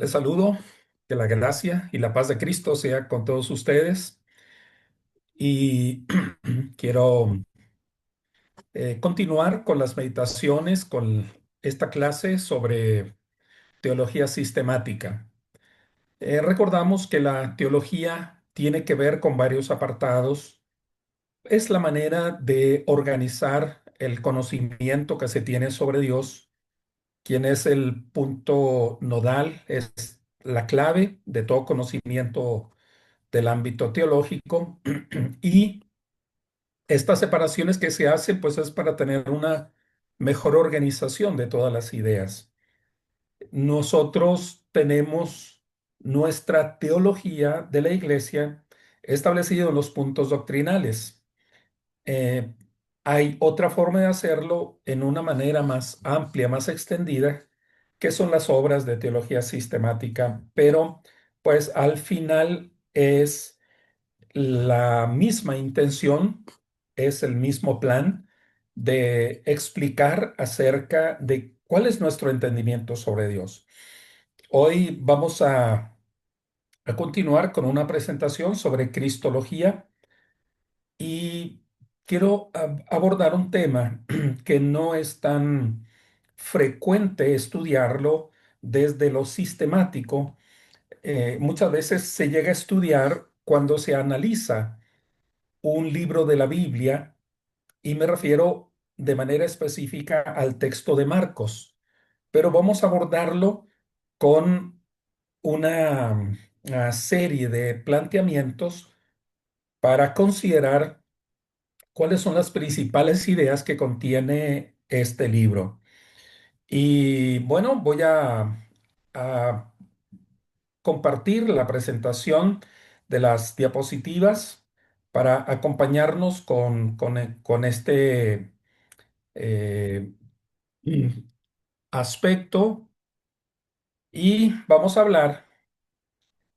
Les saludo, que la gracia y la paz de Cristo sea con todos ustedes y quiero continuar con las meditaciones, con esta clase sobre teología sistemática. Recordamos que la teología tiene que ver con varios apartados. Es la manera de organizar el conocimiento que se tiene sobre Dios, quien es el punto nodal, es la clave de todo conocimiento del ámbito teológico y estas separaciones que se hacen pues es para tener una mejor organización de todas las ideas. Nosotros tenemos nuestra teología de la iglesia establecida en los puntos doctrinales. Eh, Hay otra forma de hacerlo en una manera más amplia, más extendida, que son las obras de teología sistemática, pero pues al final es la misma intención, es el mismo plan de explicar acerca de cuál es nuestro entendimiento sobre Dios. Hoy vamos a continuar con una presentación sobre Cristología y quiero abordar un tema que no es tan frecuente estudiarlo desde lo sistemático. Muchas veces se llega a estudiar cuando se analiza un libro de la Biblia y me refiero de manera específica al texto de Marcos, pero vamos a abordarlo con una serie de planteamientos para considerar cuáles son las principales ideas que contiene este libro. Y bueno, voy a compartir la presentación de las diapositivas para acompañarnos con este eh, aspecto y vamos a hablar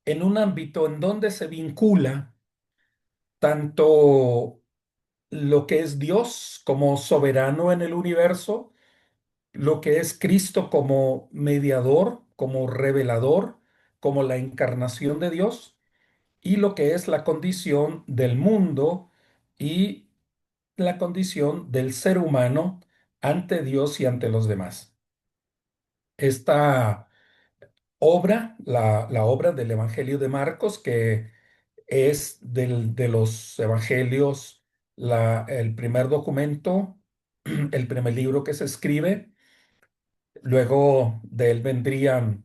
en un ámbito en donde se vincula tanto lo que es Dios como soberano en el universo, lo que es Cristo como mediador, como revelador, como la encarnación de Dios, y lo que es la condición del mundo y la condición del ser humano ante Dios y ante los demás. Esta obra, la obra del Evangelio de Marcos, que es de los evangelios el primer documento, el primer libro que se escribe. Luego de él vendrían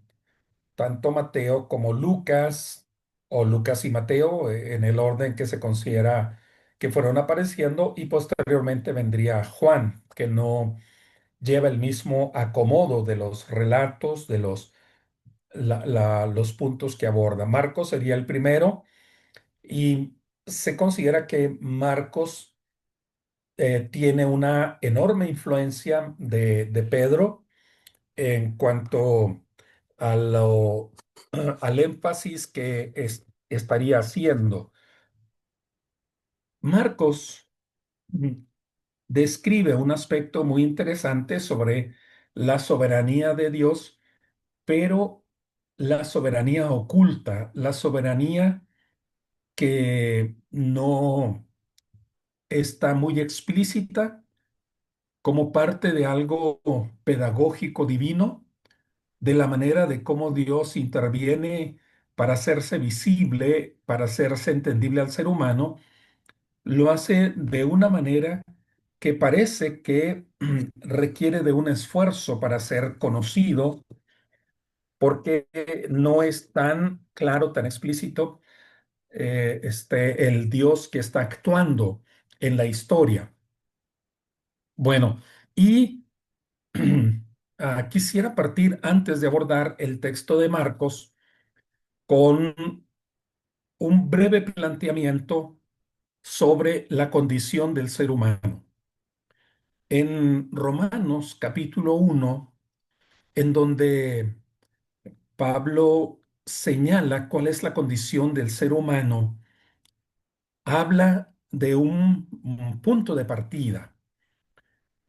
tanto Mateo como Lucas, o Lucas y Mateo, en el orden que se considera que fueron apareciendo, y posteriormente vendría Juan, que no lleva el mismo acomodo de los relatos, de los puntos que aborda. Marcos sería el primero y se considera que Marcos tiene una enorme influencia de Pedro en cuanto a al énfasis que estaría haciendo. Marcos mm, describe un aspecto muy interesante sobre la soberanía de Dios, pero la soberanía oculta, la soberanía que no está muy explícita como parte de algo pedagógico divino, de la manera de cómo Dios interviene para hacerse visible, para hacerse entendible al ser humano, lo hace de una manera que parece que requiere de un esfuerzo para ser conocido, porque no es tan claro, tan explícito el Dios que está actuando en la historia. Bueno, y quisiera partir antes de abordar el texto de Marcos con un breve planteamiento sobre la condición del ser humano. En Romanos capítulo 1, en donde Pablo señala cuál es la condición del ser humano, habla de un punto de partida.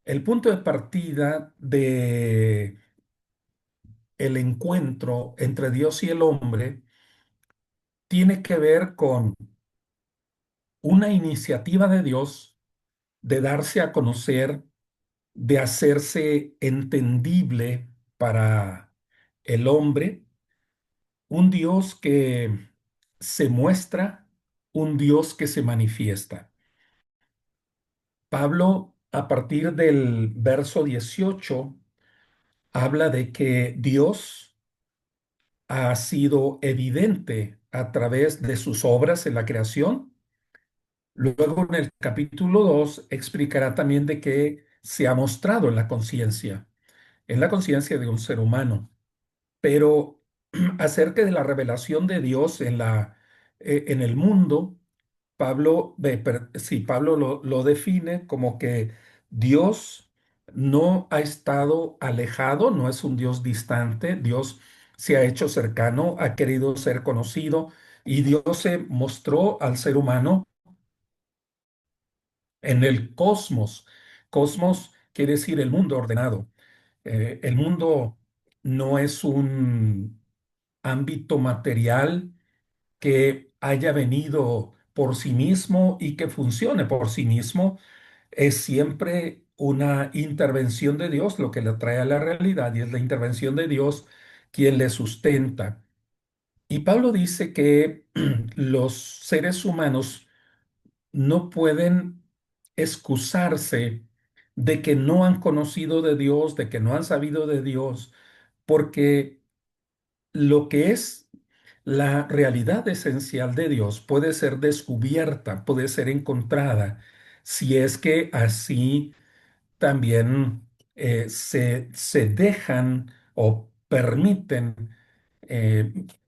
El punto de partida de el encuentro entre Dios y el hombre tiene que ver con una iniciativa de Dios de darse a conocer, de hacerse entendible para el hombre, un Dios que se muestra, un Dios que se manifiesta. Pablo, a partir del verso 18, habla de que Dios ha sido evidente a través de sus obras en la creación. Luego, en el capítulo 2 explicará también de que se ha mostrado en la conciencia de un ser humano. Pero acerca de la revelación de Dios en el mundo, Pablo lo define como que Dios no ha estado alejado, no es un Dios distante, Dios se ha hecho cercano, ha querido ser conocido y Dios se mostró al ser humano en el cosmos. Cosmos quiere decir el mundo ordenado. El mundo no es un ámbito material que haya venido por sí mismo y que funcione por sí mismo, es siempre una intervención de Dios lo que le trae a la realidad y es la intervención de Dios quien le sustenta. Y Pablo dice que los seres humanos no pueden excusarse de que no han conocido de Dios, de que no han sabido de Dios, porque lo que es la realidad esencial de Dios puede ser descubierta, puede ser encontrada, si es que así también se dejan o permiten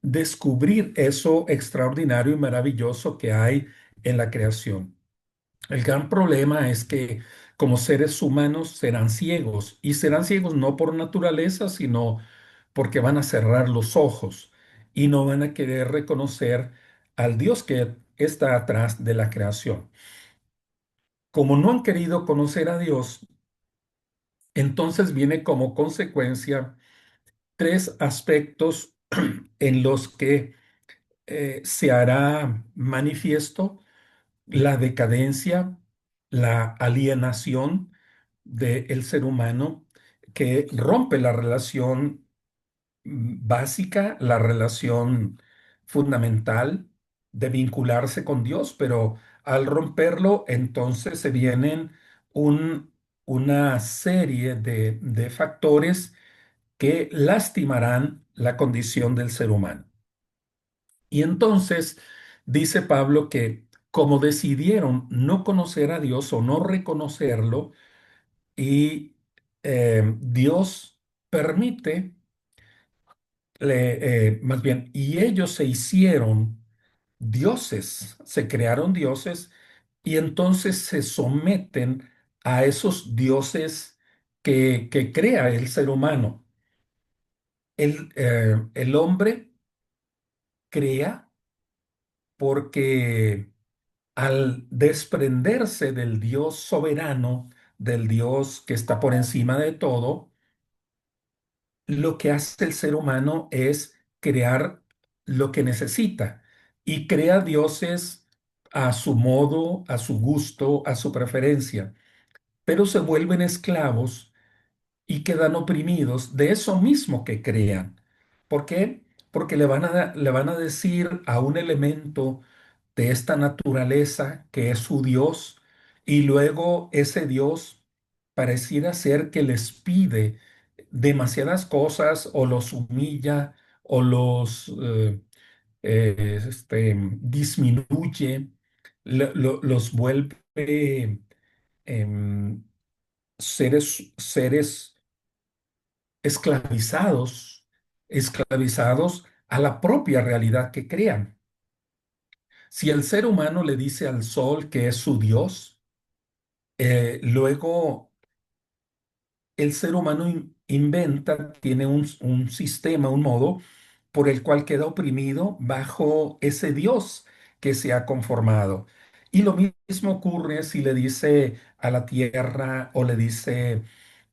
descubrir eso extraordinario y maravilloso que hay en la creación. El gran problema es que como seres humanos serán ciegos y serán ciegos no por naturaleza, sino porque van a cerrar los ojos y no van a querer reconocer al Dios que está atrás de la creación. Como no han querido conocer a Dios, entonces viene como consecuencia tres aspectos en los que se hará manifiesto la decadencia, la alienación del ser humano que rompe la relación básica, la relación fundamental de vincularse con Dios, pero al romperlo, entonces se vienen un- una serie de factores que lastimarán la condición del ser humano. Y entonces dice Pablo que como decidieron no conocer a Dios o no reconocerlo, y Dios permite, más bien, y ellos se hicieron dioses, se crearon dioses, y entonces se someten a esos dioses que crea el ser humano. El hombre crea porque al desprenderse del Dios soberano, del Dios que está por encima de todo, lo que hace el ser humano es crear lo que necesita y crea dioses a su modo, a su gusto, a su preferencia, pero se vuelven esclavos y quedan oprimidos de eso mismo que crean. ¿Por qué? Porque le van a decir a un elemento de esta naturaleza que es su Dios y luego ese Dios pareciera ser que les pide demasiadas cosas o los humilla o los disminuye, los vuelve em, seres esclavizados, esclavizados a la propia realidad que crean. Si el ser humano le dice al sol que es su Dios, luego el ser humano inventa, tiene un sistema, un modo por el cual queda oprimido bajo ese Dios que se ha conformado. Y lo mismo ocurre si le dice a la tierra o le dice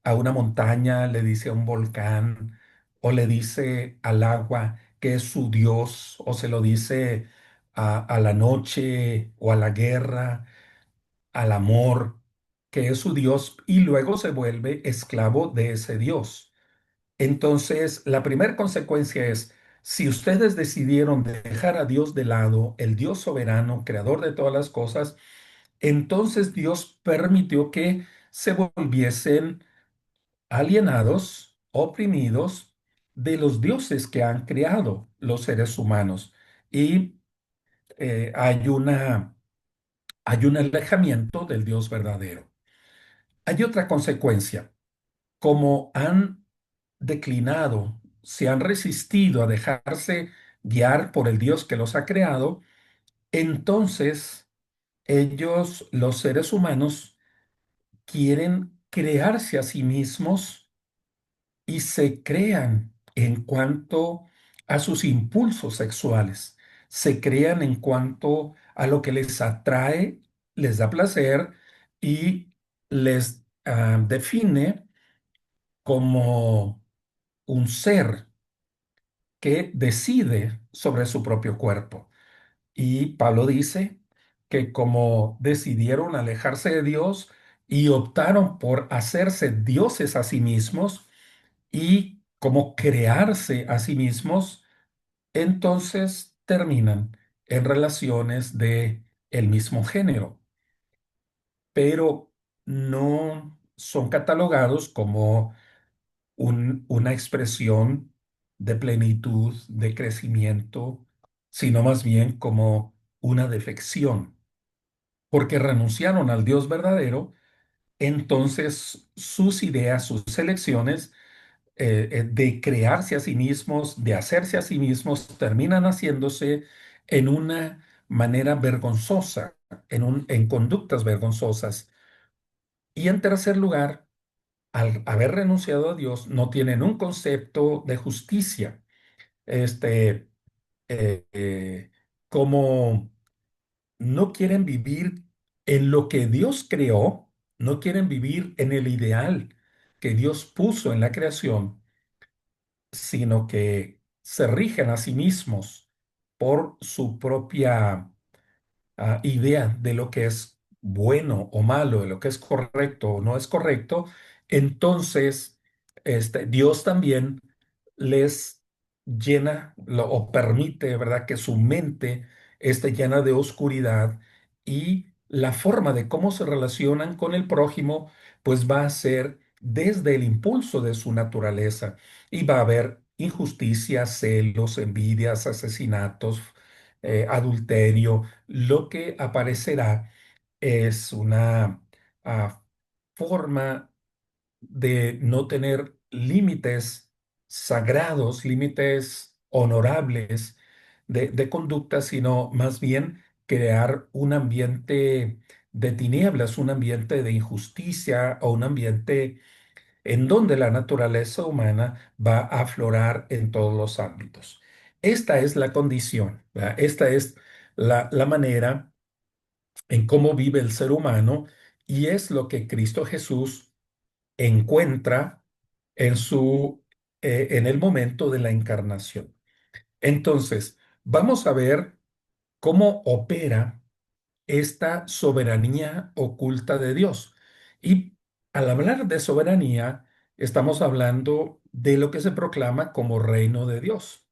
a una montaña, le dice a un volcán o le dice al agua que es su Dios, o se lo dice a la noche o a la guerra, al amor, que es su Dios, y luego se vuelve esclavo de ese Dios. Entonces, la primera consecuencia es, si ustedes decidieron dejar a Dios de lado, el Dios soberano, creador de todas las cosas, entonces Dios permitió que se volviesen alienados, oprimidos de los dioses que han creado los seres humanos. Y eh, hay una, hay un alejamiento del Dios verdadero. Hay otra consecuencia. Como han declinado, se han resistido a dejarse guiar por el Dios que los ha creado, entonces ellos, los seres humanos, quieren crearse a sí mismos y se crean en cuanto a sus impulsos sexuales, se crean en cuanto a lo que les atrae, les da placer y les define como un ser que decide sobre su propio cuerpo. Y Pablo dice que como decidieron alejarse de Dios y optaron por hacerse dioses a sí mismos y como crearse a sí mismos, entonces terminan en relaciones de el mismo género, pero no son catalogados como una expresión de plenitud, de crecimiento, sino más bien como una defección, porque renunciaron al Dios verdadero, entonces sus ideas, sus elecciones de crearse a sí mismos, de hacerse a sí mismos, terminan haciéndose en una manera vergonzosa, en conductas vergonzosas. Y en tercer lugar, al haber renunciado a Dios, no tienen un concepto de justicia. Este, eh, eh, como no quieren vivir en lo que Dios creó, no quieren vivir en el ideal que Dios puso en la creación, sino que se rigen a sí mismos por su propia idea de lo que es bueno o malo, de lo que es correcto o no es correcto, entonces Dios también les llena o permite, ¿verdad?, que su mente esté llena de oscuridad y la forma de cómo se relacionan con el prójimo, pues va a ser desde el impulso de su naturaleza y va a haber injusticias, celos, envidias, asesinatos, adulterio. Lo que aparecerá es una ah, forma de no tener límites sagrados, límites honorables de conducta, sino más bien crear un ambiente de tinieblas, un ambiente de injusticia o un ambiente en donde la naturaleza humana va a aflorar en todos los ámbitos. Esta es la condición, ¿verdad? Esta es la manera en cómo vive el ser humano y es lo que Cristo Jesús encuentra en en el momento de la encarnación. Entonces, vamos a ver cómo opera esta soberanía oculta de Dios. Y al hablar de soberanía, estamos hablando de lo que se proclama como reino de Dios.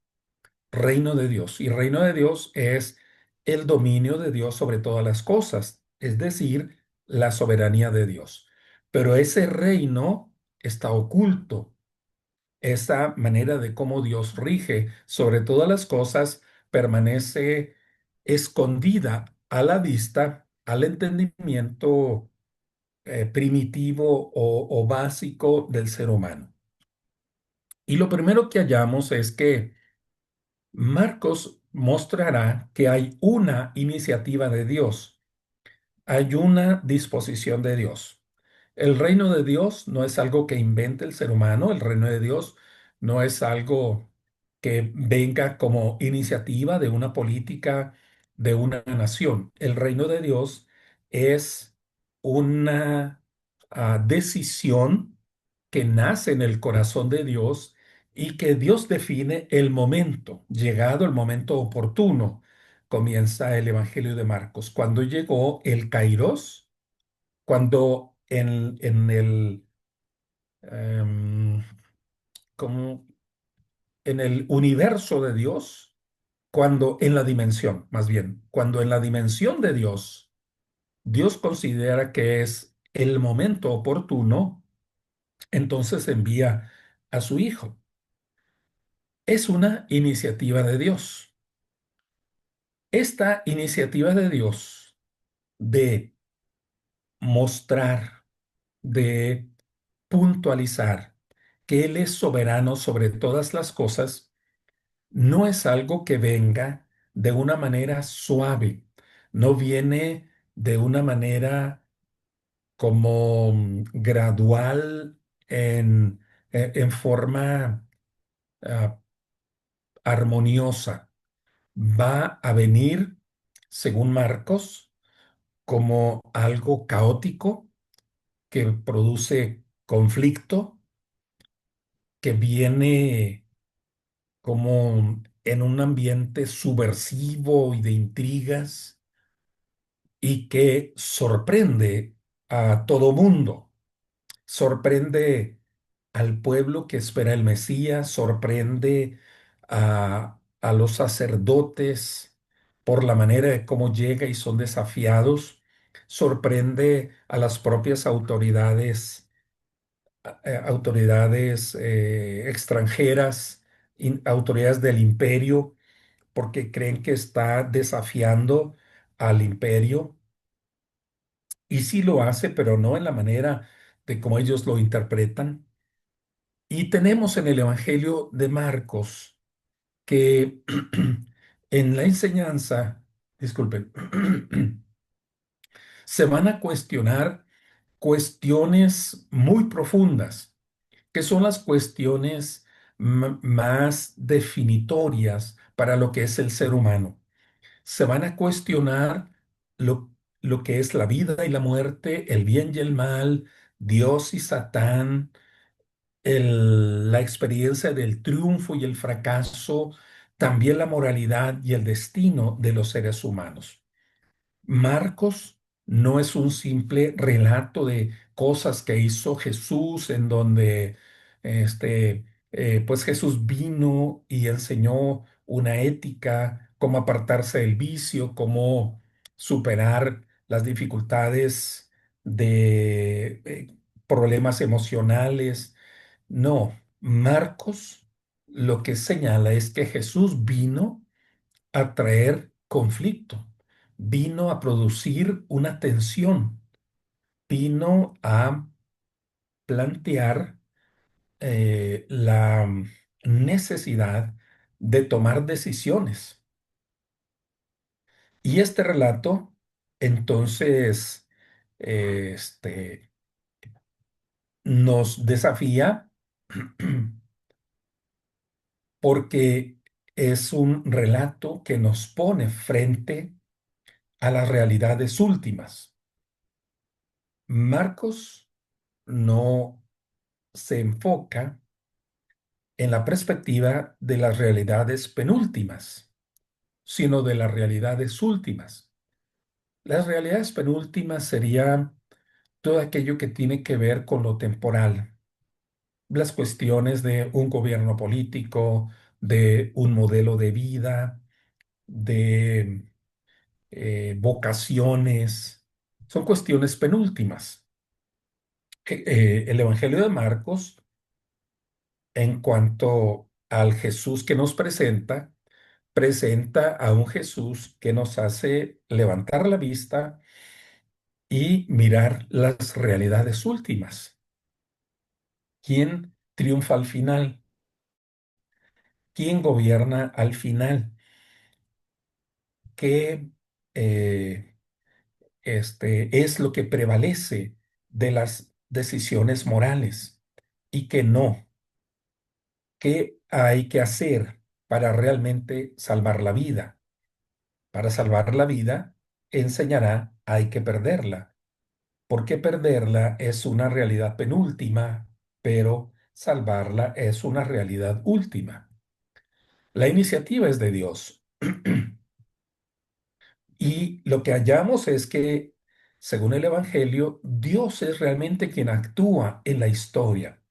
Reino de Dios. Y reino de Dios es el dominio de Dios sobre todas las cosas, es decir, la soberanía de Dios. Pero ese reino está oculto. Esa manera de cómo Dios rige sobre todas las cosas permanece escondida a la vista, al entendimiento primitivo o básico del ser humano. Y lo primero que hallamos es que Marcos mostrará que hay una iniciativa de Dios, hay una disposición de Dios. El reino de Dios no es algo que invente el ser humano, el reino de Dios no es algo que venga como iniciativa de una política de una nación. El reino de Dios es una decisión que nace en el corazón de Dios y que Dios define el momento, llegado el momento oportuno. Comienza el Evangelio de Marcos, cuando llegó el Kairos, cuando en el, em, como en el universo de Dios, cuando en la dimensión, más bien, cuando en la dimensión de Dios, Dios considera que es el momento oportuno, entonces envía a su Hijo. Es una iniciativa de Dios. Esta iniciativa de Dios de mostrar, de puntualizar que Él es soberano sobre todas las cosas, no es algo que venga de una manera suave, no viene de una manera como gradual en forma ah, armoniosa. Va a venir, según Marcos, como algo caótico que produce conflicto, que viene como en un ambiente subversivo y de intrigas y que sorprende a todo mundo, sorprende al pueblo que espera el Mesías, sorprende a los sacerdotes por la manera de cómo llega y son desafiados, sorprende a las propias autoridades extranjeras, autoridades del imperio, porque creen que está desafiando al imperio. Y sí lo hace, pero no en la manera de cómo ellos lo interpretan. Y tenemos en el Evangelio de Marcos que en la enseñanza, disculpen, se van a cuestionar cuestiones muy profundas, que son las cuestiones más definitorias para lo que es el ser humano. Se van a cuestionar lo, lo que es la vida y la muerte, el bien y el mal, Dios y Satán, la experiencia del triunfo y el fracaso, también la moralidad y el destino de los seres humanos. Marcos no es un simple relato de cosas que hizo Jesús en donde pues Jesús vino y enseñó una ética, cómo apartarse del vicio, cómo superar las dificultades de problemas emocionales. No, Marcos lo que señala es que Jesús vino a traer conflicto, vino a producir una tensión, vino a plantear la necesidad de tomar decisiones. Y este relato, entonces, nos desafía porque es un relato que nos pone frente a las realidades últimas. Marcos no se enfoca en la perspectiva de las realidades penúltimas, sino de las realidades últimas. Las realidades penúltimas serían todo aquello que tiene que ver con lo temporal, las cuestiones de un gobierno político, de un modelo de vida, de vocaciones, son cuestiones penúltimas. El Evangelio de Marcos, en cuanto al Jesús que nos presenta, presenta a un Jesús que nos hace levantar la vista y mirar las realidades últimas. ¿Quién triunfa al final? ¿Quién gobierna al final? ¿Qué es lo que prevalece de las decisiones morales y qué no? ¿Qué hay que hacer para realmente salvar la vida? Para salvar la vida, enseñará, hay que perderla, porque perderla es una realidad penúltima, pero salvarla es una realidad última. La iniciativa es de Dios. Y lo que hallamos es que, según el Evangelio, Dios es realmente quien actúa en la historia,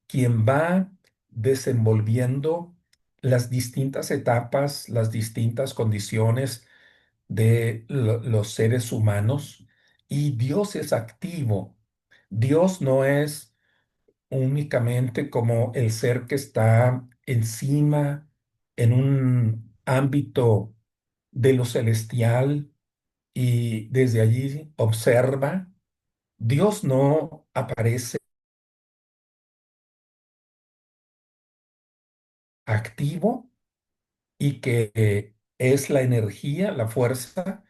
quien va desenvolviendo las distintas etapas, las distintas condiciones de los seres humanos, y Dios es activo. Dios no es únicamente como el ser que está encima en un ámbito de lo celestial y desde allí observa. Dios no aparece activo y que es la energía, la fuerza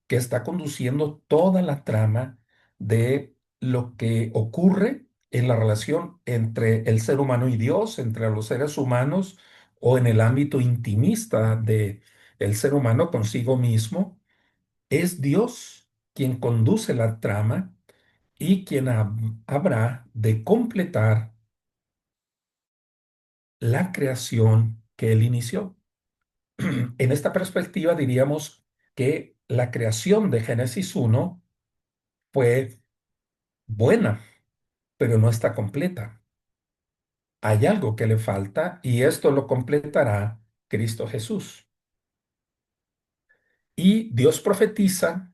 que está conduciendo toda la trama de lo que ocurre en la relación entre el ser humano y Dios, entre los seres humanos o en el ámbito intimista de el ser humano consigo mismo. Es Dios quien conduce la trama y quien habrá de completar la creación que él inició. En esta perspectiva diríamos que la creación de Génesis 1 fue buena, pero no está completa. Hay algo que le falta y esto lo completará Cristo Jesús. Y Dios profetiza,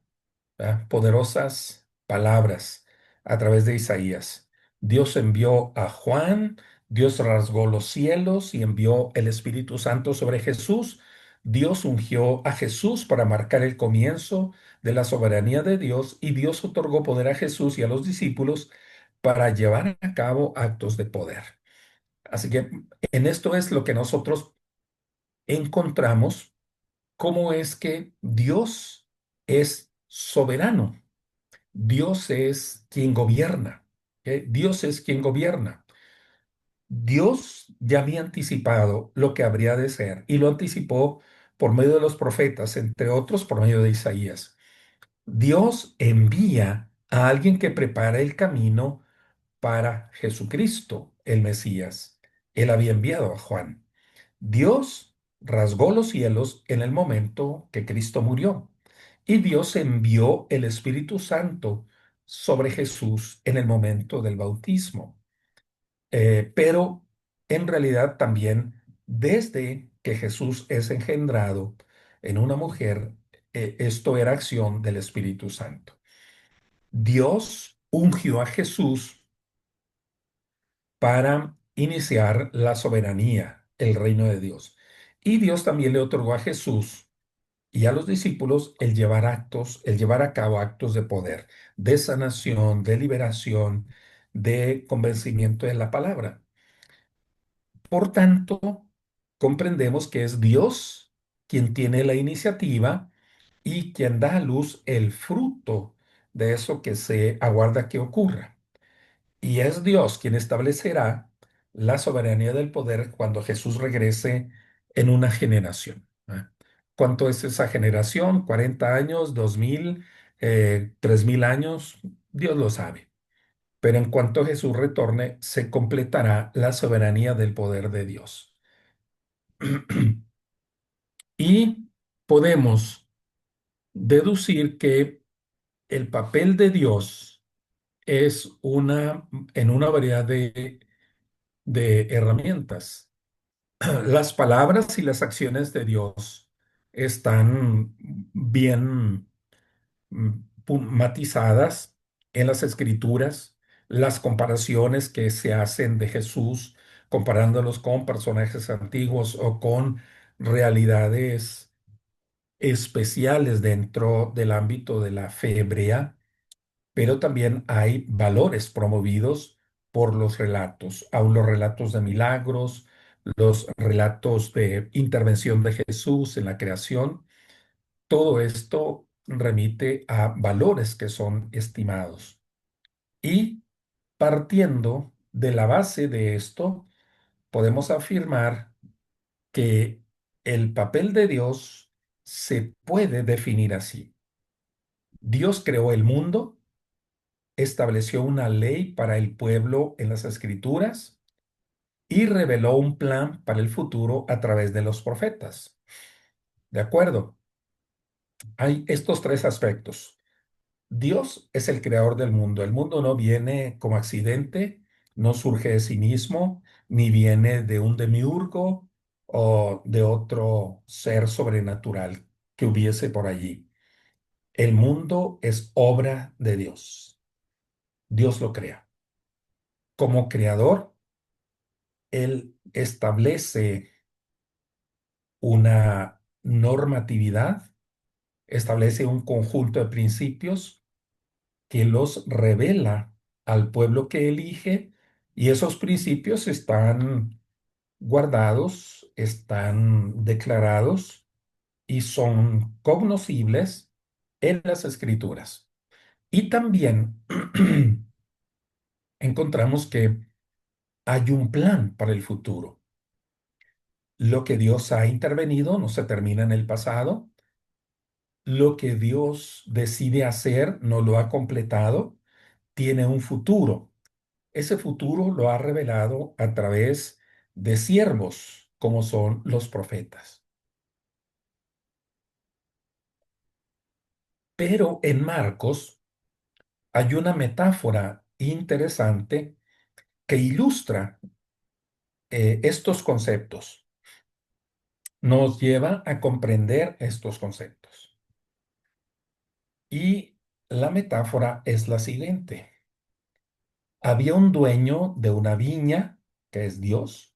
¿verdad?, poderosas palabras a través de Isaías. Dios envió a Juan, Dios rasgó los cielos y envió el Espíritu Santo sobre Jesús. Dios ungió a Jesús para marcar el comienzo de la soberanía de Dios y Dios otorgó poder a Jesús y a los discípulos para llevar a cabo actos de poder. Así que en esto es lo que nosotros encontramos, cómo es que Dios es soberano. Dios es quien gobierna. ¿Ok? Dios es quien gobierna. Dios ya había anticipado lo que habría de ser y lo anticipó por medio de los profetas, entre otros por medio de Isaías. Dios envía a alguien que prepara el camino para Jesucristo, el Mesías. Él había enviado a Juan. Dios rasgó los cielos en el momento que Cristo murió y Dios envió el Espíritu Santo sobre Jesús en el momento del bautismo. Pero en realidad también desde que Jesús es engendrado en una mujer, esto era acción del Espíritu Santo. Dios ungió a Jesús para iniciar la soberanía, el reino de Dios. Y Dios también le otorgó a Jesús y a los discípulos el llevar a cabo actos de poder, de sanación, de liberación, de convencimiento de la palabra. Por tanto, comprendemos que es Dios quien tiene la iniciativa y quien da a luz el fruto de eso que se aguarda que ocurra. Y es Dios quien establecerá la soberanía del poder cuando Jesús regrese en una generación. ¿Cuánto es esa generación? ¿40 años? ¿2000? ¿3000 años? Dios lo sabe. Pero en cuanto Jesús retorne, se completará la soberanía del poder de Dios. Y podemos deducir que el papel de Dios es en una variedad de herramientas. Las palabras y las acciones de Dios están bien matizadas en las escrituras, las comparaciones que se hacen de Jesús, comparándolos con personajes antiguos o con realidades especiales dentro del ámbito de la fe hebrea, pero también hay valores promovidos por los relatos, aun los relatos de milagros, los relatos de intervención de Jesús en la creación. Todo esto remite a valores que son estimados. Y partiendo de la base de esto, podemos afirmar que el papel de Dios se puede definir así. Dios creó el mundo, estableció una ley para el pueblo en las escrituras y reveló un plan para el futuro a través de los profetas. ¿De acuerdo? Hay estos tres aspectos. Dios es el creador del mundo. El mundo no viene como accidente, no surge de sí mismo, ni viene de un demiurgo o de otro ser sobrenatural que hubiese por allí. El mundo es obra de Dios. Dios lo crea. Como creador, Él establece una normatividad, establece un conjunto de principios que los revela al pueblo que elige, y esos principios están guardados, están declarados y son cognoscibles en las escrituras. Y también encontramos que hay un plan para el futuro. Lo que Dios ha intervenido no se termina en el pasado. Lo que Dios decide hacer no lo ha completado, tiene un futuro. Ese futuro lo ha revelado a través de siervos, como son los profetas. Pero en Marcos hay una metáfora interesante que ilustra estos conceptos, nos lleva a comprender estos conceptos. Y la metáfora es la siguiente. Había un dueño de una viña, que es Dios,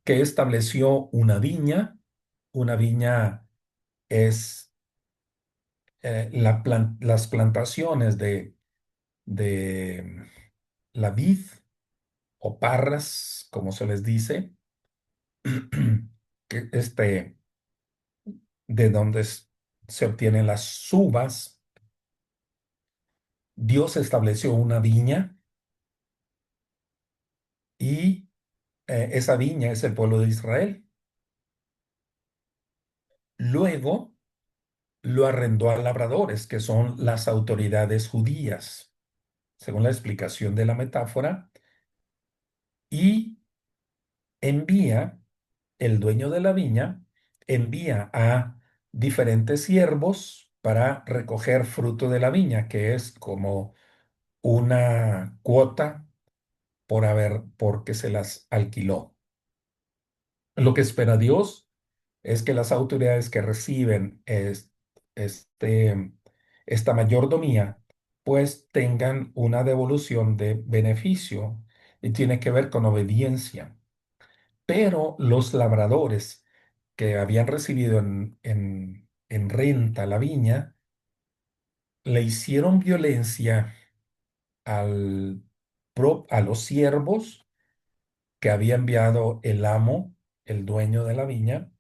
que estableció una viña. Una viña es las plantaciones de la vid o parras, como se les dice, que de donde se obtienen las uvas. Dios estableció una viña y esa viña es el pueblo de Israel. Luego lo arrendó a labradores, que son las autoridades judías, según la explicación de la metáfora, y envía, el dueño de la viña, envía a diferentes siervos para recoger fruto de la viña, que es como una cuota porque se las alquiló. Lo que espera Dios es que las autoridades que reciben este, esta mayordomía, pues tengan una devolución de beneficio y tiene que ver con obediencia. Pero los labradores que habían recibido en renta la viña, le hicieron violencia a los siervos que había enviado el amo, el dueño de la viña.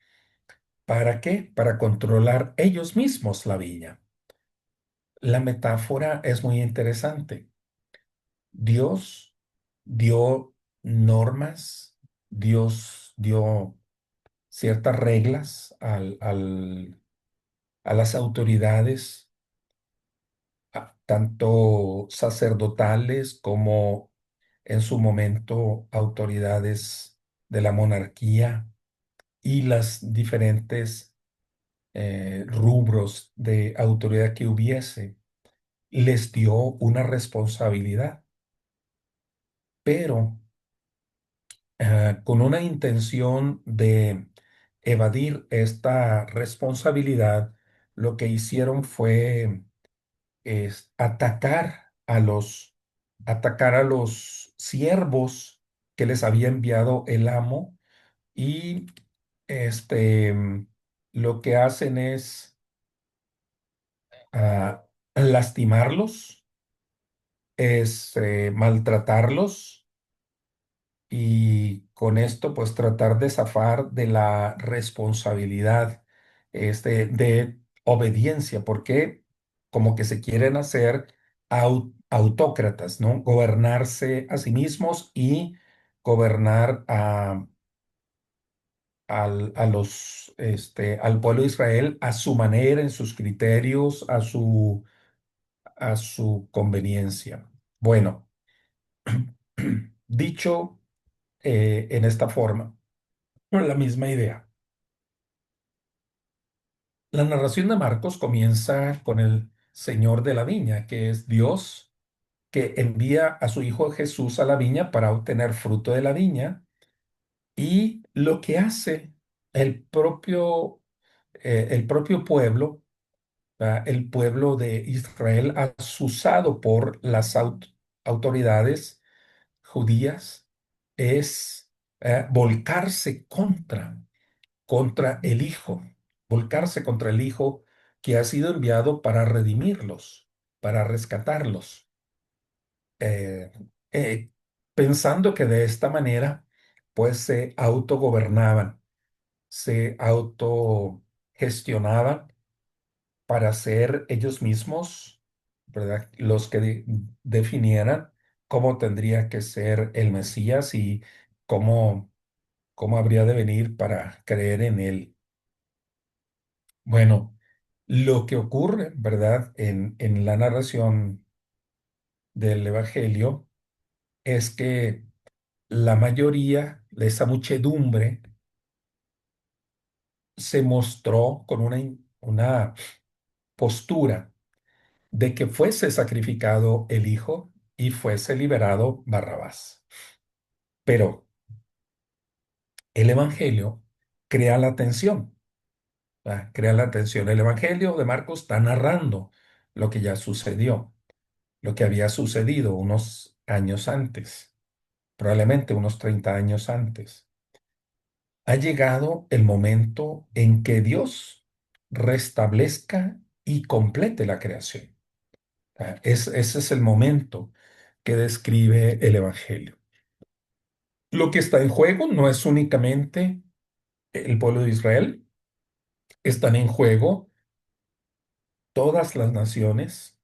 ¿Para qué? Para controlar ellos mismos la viña. La metáfora es muy interesante. Dios dio normas, Dios dio ciertas reglas a las autoridades, tanto sacerdotales como en su momento autoridades de la monarquía y las diferentes rubros de autoridad que hubiese. Les dio una responsabilidad, pero con una intención de evadir esta responsabilidad, lo que hicieron fue atacar a los siervos que les había enviado el amo, y este, lo que hacen es lastimarlos, es maltratarlos, y con esto pues tratar de zafar de la responsabilidad de obediencia, porque como que se quieren hacer autócratas, ¿no? Gobernarse a sí mismos y gobernar al pueblo de Israel a su manera, en sus criterios, a su conveniencia. Bueno, dicho en esta forma, con la misma idea. La narración de Marcos comienza con el Señor de la viña, que es Dios, que envía a su Hijo Jesús a la viña para obtener fruto de la viña, y lo que hace el propio pueblo, el pueblo de Israel, asusado por las autoridades judías, es volcarse contra el Hijo, volcarse contra el Hijo que ha sido enviado para redimirlos, para rescatarlos, eh, eh, pensando que de esta manera, pues se autogobernaban, se autogestionaban para ser ellos mismos, ¿verdad? Los que definieran cómo tendría que ser el Mesías y cómo habría de venir para creer en él. Bueno, lo que ocurre, ¿verdad? En la narración del Evangelio es que la mayoría de esa muchedumbre se mostró con una postura de que fuese sacrificado el Hijo y fuese liberado Barrabás. Pero el Evangelio crea la tensión, ¿verdad? Crea la tensión. El Evangelio de Marcos está narrando lo que ya sucedió, lo que había sucedido unos años antes, probablemente unos 30 años antes. Ha llegado el momento en que Dios restablezca y complete la creación. Ese es el momento que describe el Evangelio. Lo que está en juego no es únicamente el pueblo de Israel, están en juego todas las naciones,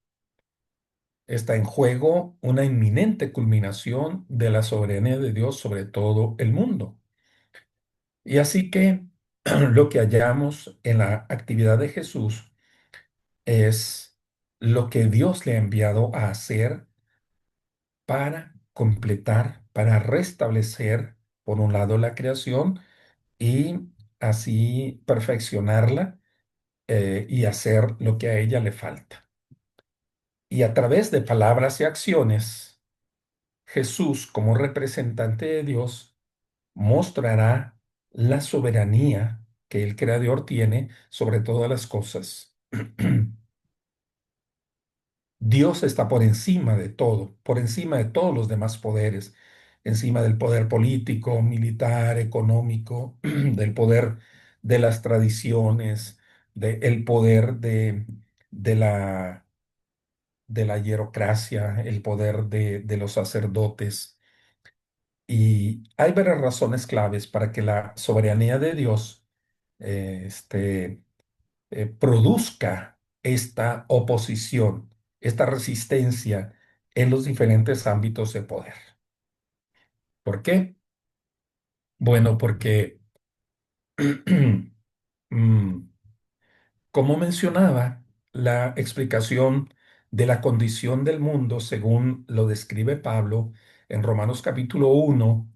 está en juego una inminente culminación de la soberanía de Dios sobre todo el mundo. Y así que lo que hallamos en la actividad de Jesús es lo que Dios le ha enviado a hacer para completar, para restablecer, por un lado, la creación y así perfeccionarla y hacer lo que a ella le falta. Y a través de palabras y acciones, Jesús, como representante de Dios, mostrará la soberanía que el Creador tiene sobre todas las cosas. Dios está por encima de todo, por encima de todos los demás poderes, encima del poder político, militar, económico, del poder de las tradiciones, del poder de de la hierocracia, el poder de los sacerdotes. Y hay varias razones claves para que la soberanía de Dios eh, este, produzca esta oposición, esta resistencia en los diferentes ámbitos de poder. ¿Por qué? Bueno, porque, mm, como mencionaba, la explicación de la condición del mundo, según lo describe Pablo en Romanos capítulo 1,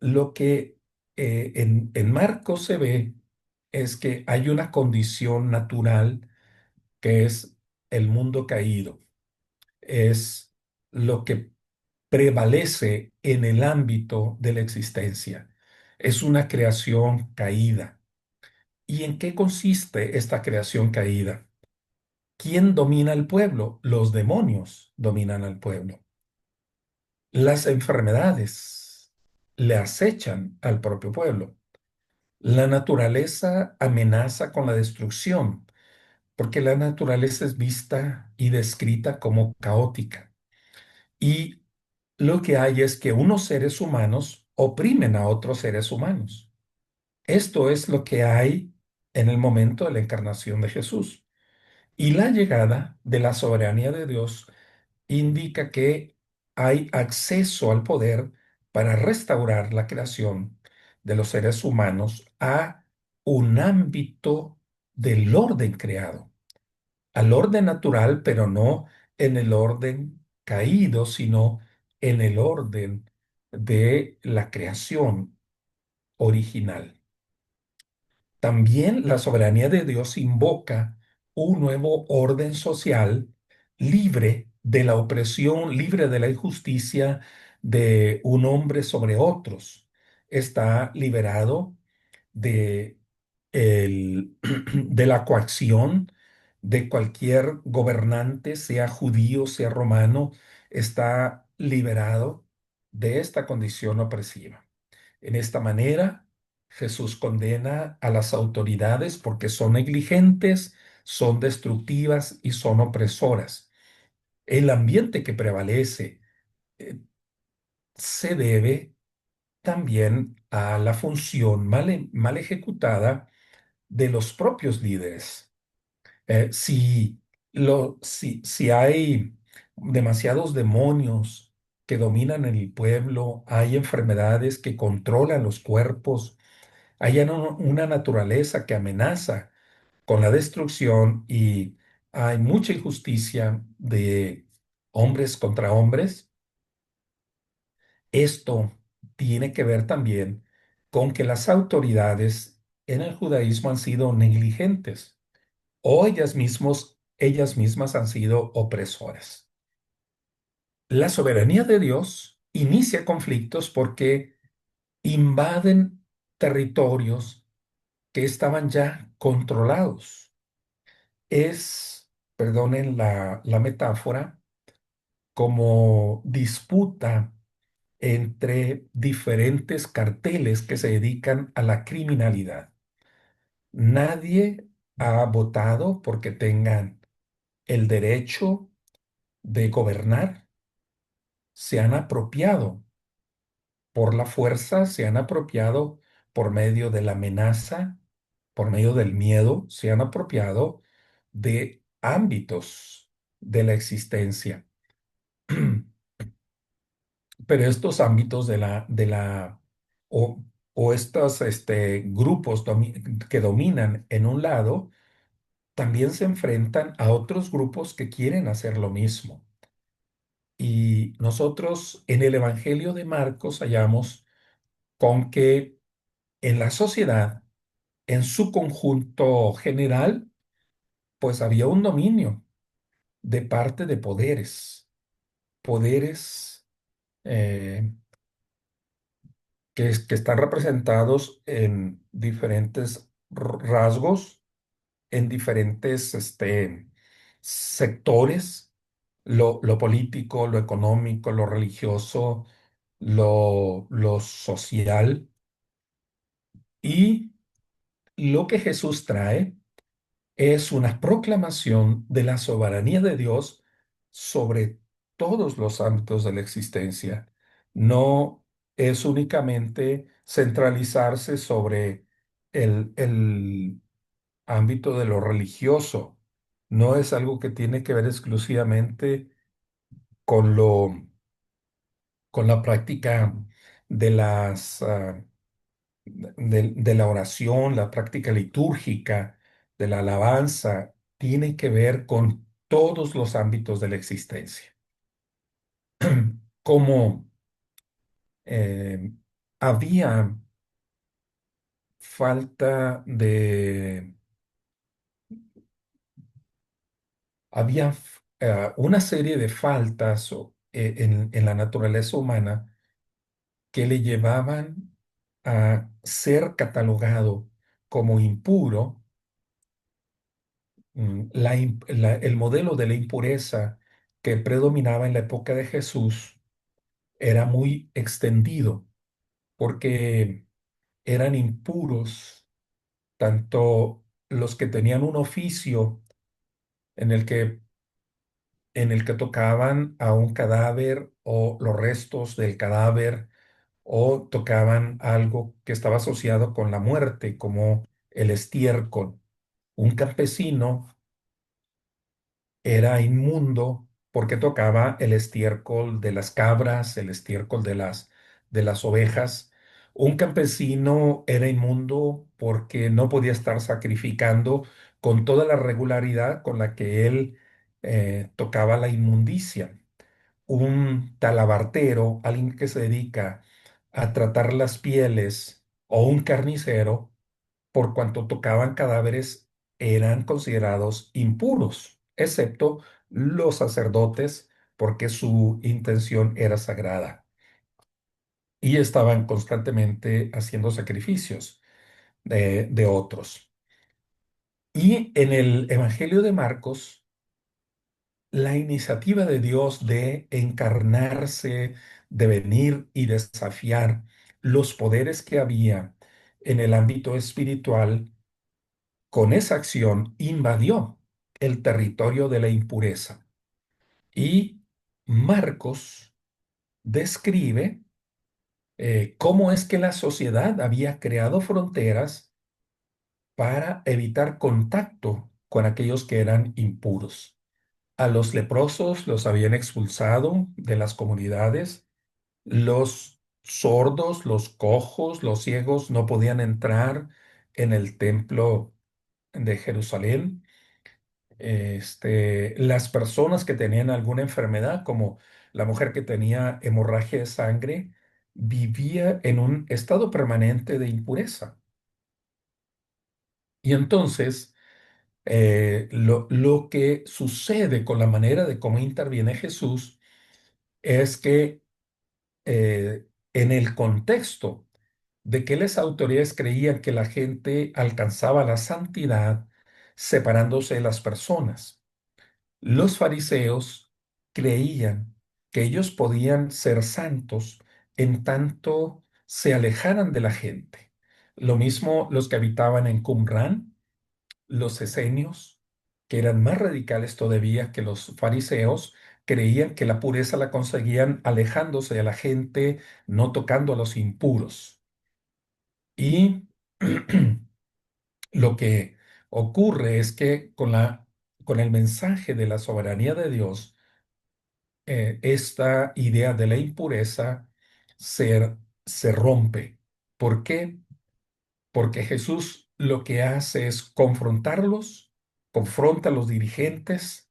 lo que en Marcos se ve es que hay una condición natural que es el mundo caído. Es lo que prevalece en el ámbito de la existencia. Es una creación caída. ¿Y en qué consiste esta creación caída? ¿Quién domina al pueblo? Los demonios dominan al pueblo. Las enfermedades le acechan al propio pueblo. La naturaleza amenaza con la destrucción, porque la naturaleza es vista y descrita como caótica. Y lo que hay es que unos seres humanos oprimen a otros seres humanos. Esto es lo que hay en el momento de la encarnación de Jesús. Y la llegada de la soberanía de Dios indica que hay acceso al poder para restaurar la creación de los seres humanos a un ámbito del orden creado, al orden natural, pero no en el orden caído, sino en el orden de la creación original. También la soberanía de Dios invoca un nuevo orden social libre de la opresión, libre de la injusticia de un hombre sobre otros. Está liberado de, de la coacción de cualquier gobernante, sea judío, sea romano, está liberado de esta condición opresiva. En esta manera, Jesús condena a las autoridades porque son negligentes, son destructivas y son opresoras. El ambiente que prevalece eh, se debe también a la función mal ejecutada de los propios líderes. Si hay demasiados demonios que dominan el pueblo, hay enfermedades que controlan los cuerpos, hay una naturaleza que amenaza con la destrucción y hay mucha injusticia de hombres contra hombres. Esto tiene que ver también con que las autoridades en el judaísmo han sido negligentes o ellas mismas han sido opresoras. La soberanía de Dios inicia conflictos porque invaden territorios que estaban ya controlados. Es, perdonen la metáfora, como disputa entre diferentes carteles que se dedican a la criminalidad. Nadie ha votado porque tengan el derecho de gobernar, se han apropiado por la fuerza, se han apropiado por medio de la amenaza, por medio del miedo, se han apropiado de ámbitos de la existencia. Pero estos ámbitos o, o estos grupos que dominan en un lado, también se enfrentan a otros grupos que quieren hacer lo mismo. Y nosotros en el Evangelio de Marcos hallamos con que en la sociedad, en su conjunto general, pues había un dominio de parte de poderes eh, que están representados en diferentes rasgos, en diferentes sectores, lo político, lo económico, lo religioso, lo social. Y lo que Jesús trae es una proclamación de la soberanía de Dios sobre todos los ámbitos de la existencia. No es únicamente centralizarse sobre el ámbito de lo religioso. No es algo que tiene que ver exclusivamente con con la práctica de de la oración, la práctica litúrgica, de la alabanza, tiene que ver con todos los ámbitos de la existencia. Como eh, había falta de, había una serie de faltas en la naturaleza humana que le llevaban a ser catalogado como impuro. El modelo de la impureza que predominaba en la época de Jesús era muy extendido porque eran impuros tanto los que tenían un oficio en en el que tocaban a un cadáver o los restos del cadáver o tocaban algo que estaba asociado con la muerte, como el estiércol. Un campesino era inmundo porque tocaba el estiércol de las cabras, el estiércol de de las ovejas. Un campesino era inmundo porque no podía estar sacrificando con toda la regularidad con la que él tocaba la inmundicia. un talabartero, alguien que se dedica a tratar las pieles, o un carnicero, por cuanto tocaban cadáveres, eran considerados impuros, excepto los sacerdotes, porque su intención era sagrada y estaban constantemente haciendo sacrificios de otros. Y en el Evangelio de Marcos, la iniciativa de Dios de encarnarse, de venir y desafiar los poderes que había en el ámbito espiritual, con esa acción invadió el territorio de la impureza. Y Marcos describe cómo es que la sociedad había creado fronteras para evitar contacto con aquellos que eran impuros. A los leprosos los habían expulsado de las comunidades, los sordos, los cojos, los ciegos no podían entrar en el templo de Jerusalén. Las personas que tenían alguna enfermedad, como la mujer que tenía hemorragia de sangre, vivía en un estado permanente de impureza. Y entonces, lo que sucede con la manera de cómo interviene Jesús es que en el contexto de que las autoridades creían que la gente alcanzaba la santidad separándose de las personas, los fariseos creían que ellos podían ser santos en tanto se alejaran de la gente. Lo mismo los que habitaban en Qumran, los esenios, que eran más radicales todavía que los fariseos, creían que la pureza la conseguían alejándose de la gente, no tocando a los impuros. Y lo que ocurre es que con el mensaje de la soberanía de Dios, esta idea de la impureza se, se rompe. ¿Por qué? Porque Jesús lo que hace es confrontarlos, confronta a los dirigentes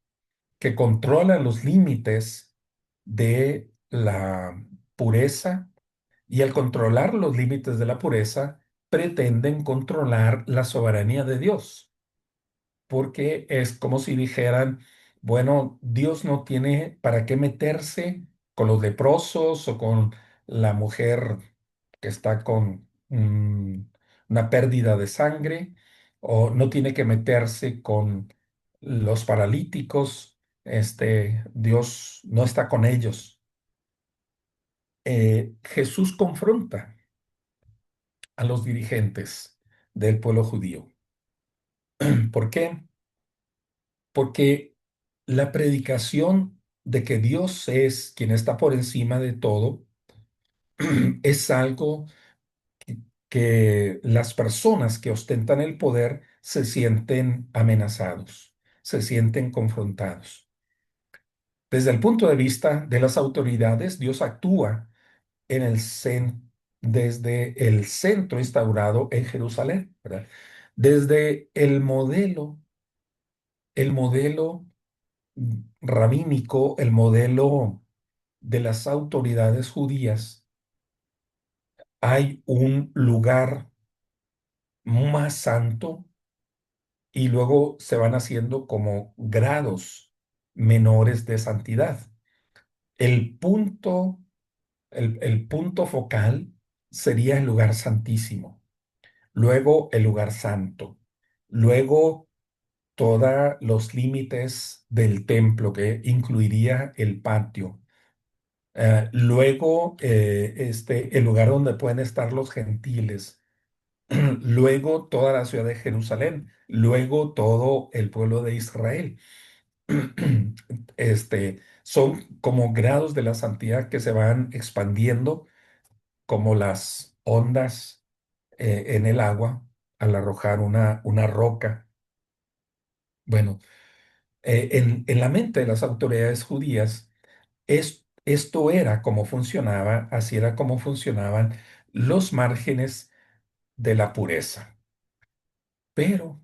que controlan los límites de la pureza, y al controlar los límites de la pureza, pretenden controlar la soberanía de Dios, porque es como si dijeran, bueno, Dios no tiene para qué meterse con los leprosos o con la mujer que está con una pérdida de sangre, o no tiene que meterse con los paralíticos. Dios no está con ellos. Jesús confronta a los dirigentes del pueblo judío. ¿Por qué? Porque la predicación de que Dios es quien está por encima de todo es algo que las personas que ostentan el poder se sienten amenazados, se sienten confrontados. Desde el punto de vista de las autoridades, Dios actúa en desde el centro instaurado en Jerusalén, ¿verdad? Desde el modelo rabínico, el modelo de las autoridades judías, hay un lugar más santo y luego se van haciendo como grados menores de santidad. El punto, el punto focal sería el lugar santísimo, luego el lugar santo, luego todos los límites del templo que incluiría el patio. Luego, el lugar donde pueden estar los gentiles. Luego, toda la ciudad de Jerusalén. Luego, todo el pueblo de Israel. Son como grados de la santidad que se van expandiendo como las ondas en el agua al arrojar una roca. Bueno, en la mente de las autoridades judías, esto era como funcionaba, así era como funcionaban los márgenes de la pureza. Pero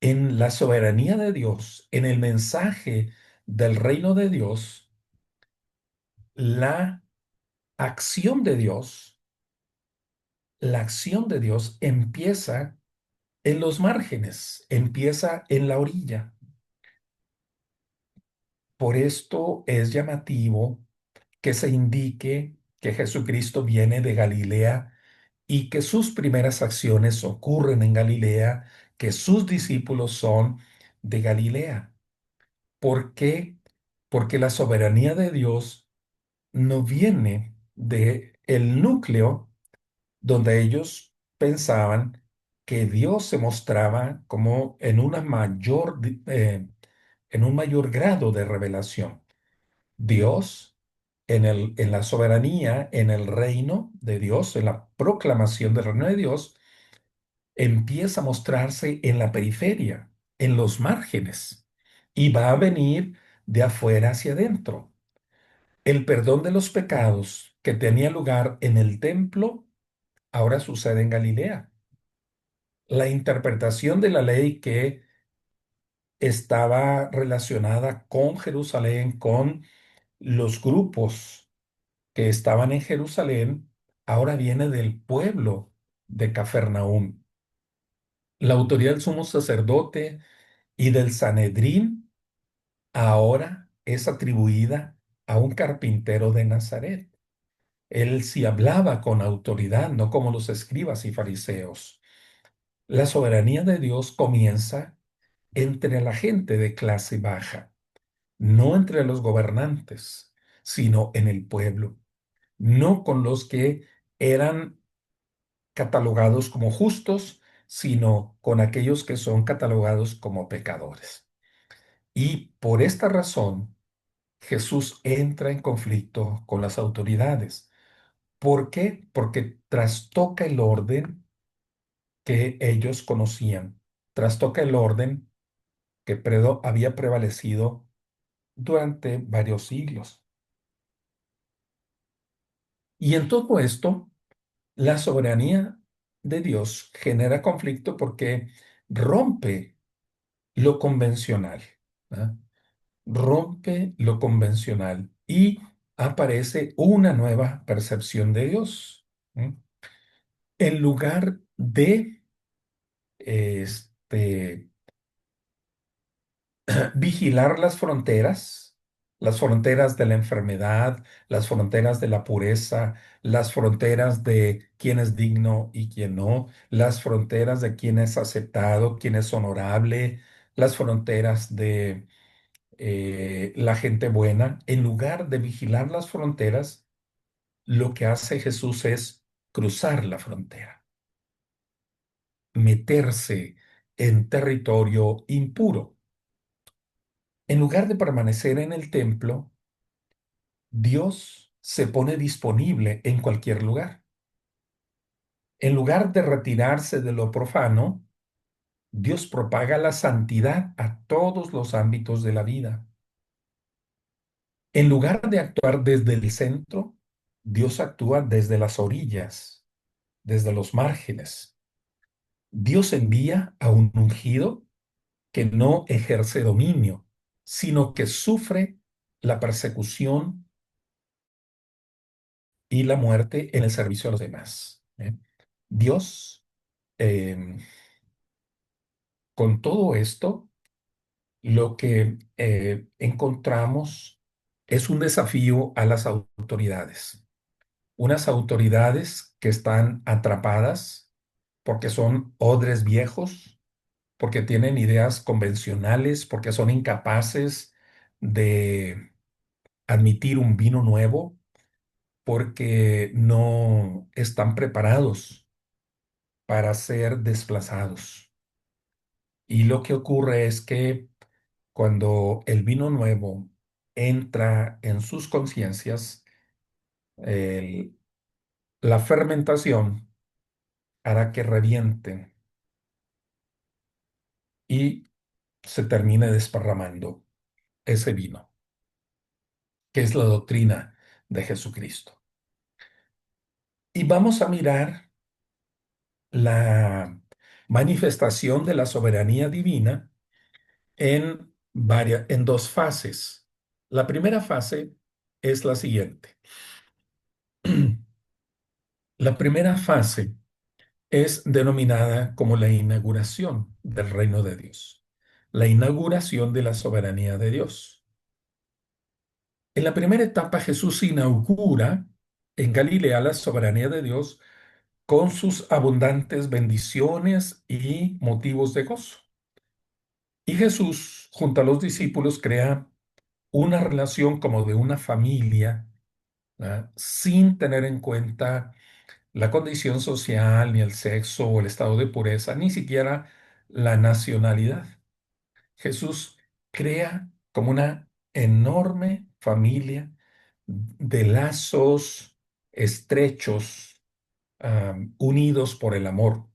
en la soberanía de Dios, en el mensaje del reino de Dios, la acción de Dios, la acción de Dios empieza en los márgenes, empieza en la orilla. Por esto es llamativo que se indique que Jesucristo viene de Galilea y que sus primeras acciones ocurren en Galilea, que sus discípulos son de Galilea. ¿Por qué? Porque la soberanía de Dios no viene de el núcleo donde ellos pensaban que Dios se mostraba como en una en un mayor grado de revelación. Dios, en la soberanía, en el reino de Dios, en la proclamación del reino de Dios, empieza a mostrarse en la periferia, en los márgenes, y va a venir de afuera hacia adentro. El perdón de los pecados que tenía lugar en el templo ahora sucede en Galilea. La interpretación de la ley que estaba relacionada con Jerusalén, con los grupos que estaban en Jerusalén, ahora viene del pueblo de Cafarnaúm. La autoridad del sumo sacerdote y del Sanedrín ahora es atribuida a un carpintero de Nazaret. Él sí hablaba con autoridad, no como los escribas y fariseos. La soberanía de Dios comienza entre la gente de clase baja, no entre los gobernantes, sino en el pueblo, no con los que eran catalogados como justos, sino con aquellos que son catalogados como pecadores. Y por esta razón, Jesús entra en conflicto con las autoridades. ¿Por qué? Porque trastoca el orden que ellos conocían, trastoca el orden que había prevalecido durante varios siglos. Y en todo esto, la soberanía de Dios genera conflicto porque rompe lo convencional, ¿ah? Rompe lo convencional y aparece una nueva percepción de Dios. ¿Mm? En lugar de este, vigilar las fronteras de la enfermedad, las fronteras de la pureza, las fronteras de quién es digno y quién no, las fronteras de quién es aceptado, quién es honorable, las fronteras de la gente buena. En lugar de vigilar las fronteras, lo que hace Jesús es cruzar la frontera, meterse en territorio impuro. En lugar de permanecer en el templo, Dios se pone disponible en cualquier lugar. En lugar de retirarse de lo profano, Dios propaga la santidad a todos los ámbitos de la vida. En lugar de actuar desde el centro, Dios actúa desde las orillas, desde los márgenes. Dios envía a un ungido que no ejerce dominio, sino que sufre la persecución y la muerte en el servicio a los demás. ¿Eh? Dios, eh, con todo esto, lo que encontramos es un desafío a las autoridades. Unas autoridades que están atrapadas porque son odres viejos, porque tienen ideas convencionales, porque son incapaces de admitir un vino nuevo, porque no están preparados para ser desplazados. Y lo que ocurre es que cuando el vino nuevo entra en sus conciencias, el- la fermentación hará que revienten y se termine desparramando ese vino, que es la doctrina de Jesucristo. Y vamos a mirar la manifestación de la soberanía divina en dos fases. La primera fase es la siguiente. La primera fase es denominada como la inauguración del reino de Dios, la inauguración de la soberanía de Dios. En la primera etapa, Jesús inaugura en Galilea la soberanía de Dios con sus abundantes bendiciones y motivos de gozo. Y Jesús, junto a los discípulos, crea una relación como de una familia, ¿verdad? Sin tener en cuenta la condición social, ni el sexo o el estado de pureza, ni siquiera la nacionalidad. Jesús crea como una enorme familia de lazos estrechos, unidos por el amor.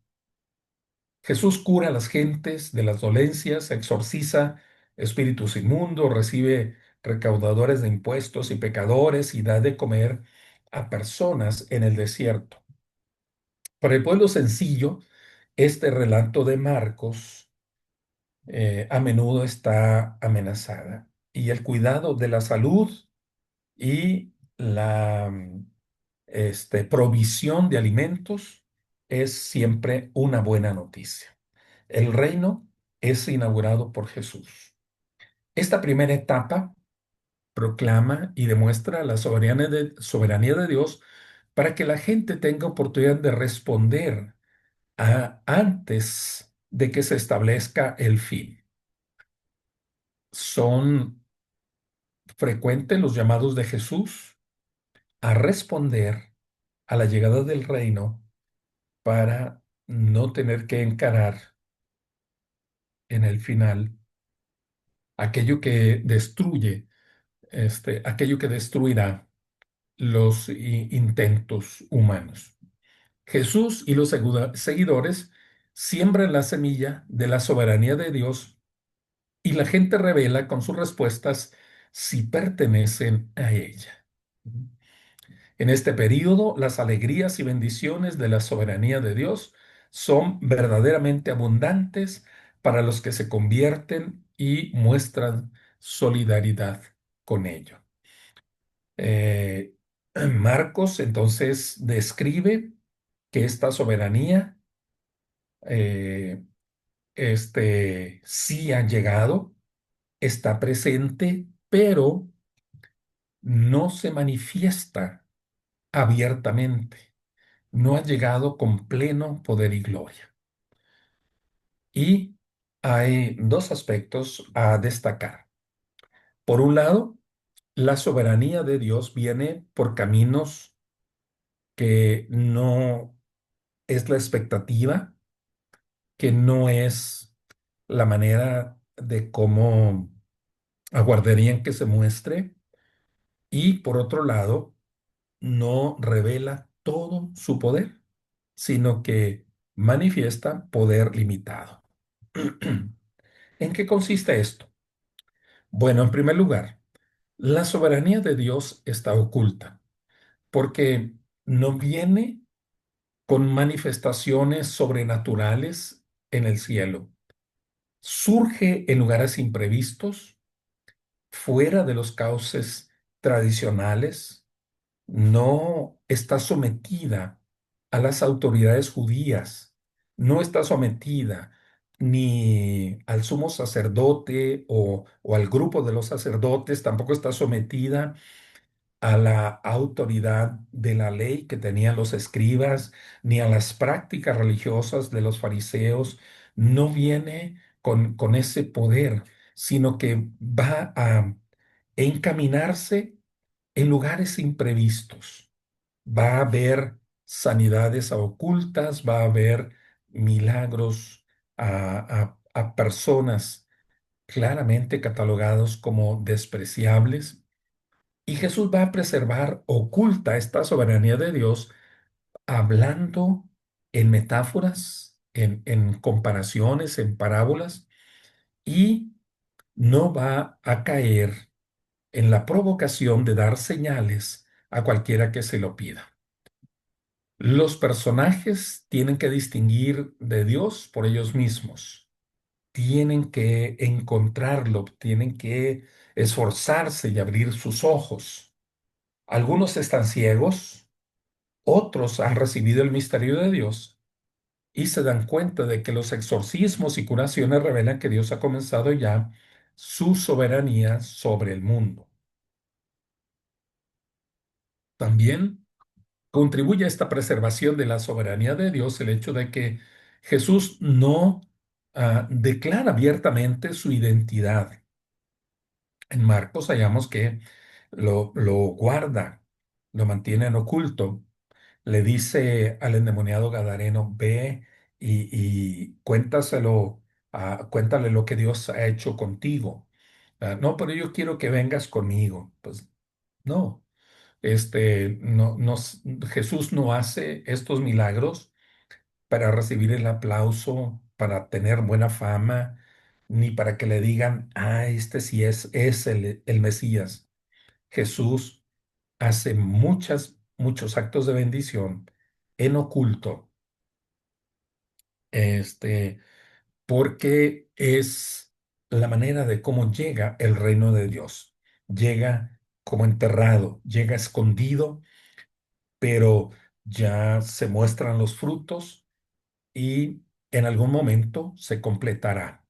Jesús cura a las gentes de las dolencias, exorciza espíritus inmundos, recibe recaudadores de impuestos y pecadores y da de comer a personas en el desierto. Para el pueblo sencillo, este relato de Marcos a menudo está amenazada y el cuidado de la salud y la provisión de alimentos es siempre una buena noticia. El reino es inaugurado por Jesús. Esta primera etapa proclama y demuestra la soberanía de Dios para que la gente tenga oportunidad de responder antes de que se establezca el fin. Son frecuentes los llamados de Jesús a responder a la llegada del reino para no tener que encarar en el final aquello que destruye, aquello que destruirá los intentos humanos. Jesús y los seguidores siembran la semilla de la soberanía de Dios y la gente revela con sus respuestas si pertenecen a ella. En este período, las alegrías y bendiciones de la soberanía de Dios son verdaderamente abundantes para los que se convierten y muestran solidaridad con ello. Eh, Marcos entonces describe que esta soberanía eh, sí ha llegado, está presente, pero no se manifiesta abiertamente. No ha llegado con pleno poder y gloria. Y hay dos aspectos a destacar. Por un lado, la soberanía de Dios viene por caminos que no es la expectativa, que no es la manera de cómo aguardarían que se muestre. Y por otro lado, no revela todo su poder, sino que manifiesta poder limitado. ¿En qué consiste esto? Bueno, en primer lugar, la soberanía de Dios está oculta, porque no viene con manifestaciones sobrenaturales en el cielo. Surge en lugares imprevistos, fuera de los cauces tradicionales, no está sometida a las autoridades judías, no está sometida ni al sumo sacerdote o al grupo de los sacerdotes, tampoco está sometida a la autoridad de la ley que tenían los escribas, ni a las prácticas religiosas de los fariseos, no viene con ese poder, sino que va a encaminarse en lugares imprevistos. Va a haber sanidades ocultas, va a haber milagros a personas claramente catalogados como despreciables. Y Jesús va a preservar oculta esta soberanía de Dios hablando en metáforas, en comparaciones, en parábolas, y no va a caer en la provocación de dar señales a cualquiera que se lo pida. Los personajes tienen que distinguir de Dios por ellos mismos, tienen que encontrarlo, tienen que esforzarse y abrir sus ojos. Algunos están ciegos, otros han recibido el misterio de Dios y se dan cuenta de que los exorcismos y curaciones revelan que Dios ha comenzado ya su soberanía sobre el mundo. También contribuye a esta preservación de la soberanía de Dios el hecho de que Jesús no declara abiertamente su identidad. En Marcos hallamos que lo guarda, lo mantiene en oculto. Le dice al endemoniado Gadareno, ve y cuéntaselo, cuéntale lo que Dios ha hecho contigo. No, pero yo quiero que vengas conmigo. Pues no, no, Jesús no hace estos milagros para recibir el aplauso, para tener buena fama, ni para que le digan, este sí es el Mesías. Jesús hace muchos actos de bendición en oculto, este, porque es la manera de cómo llega el reino de Dios. Llega como enterrado, llega escondido, pero ya se muestran los frutos y en algún momento se completará.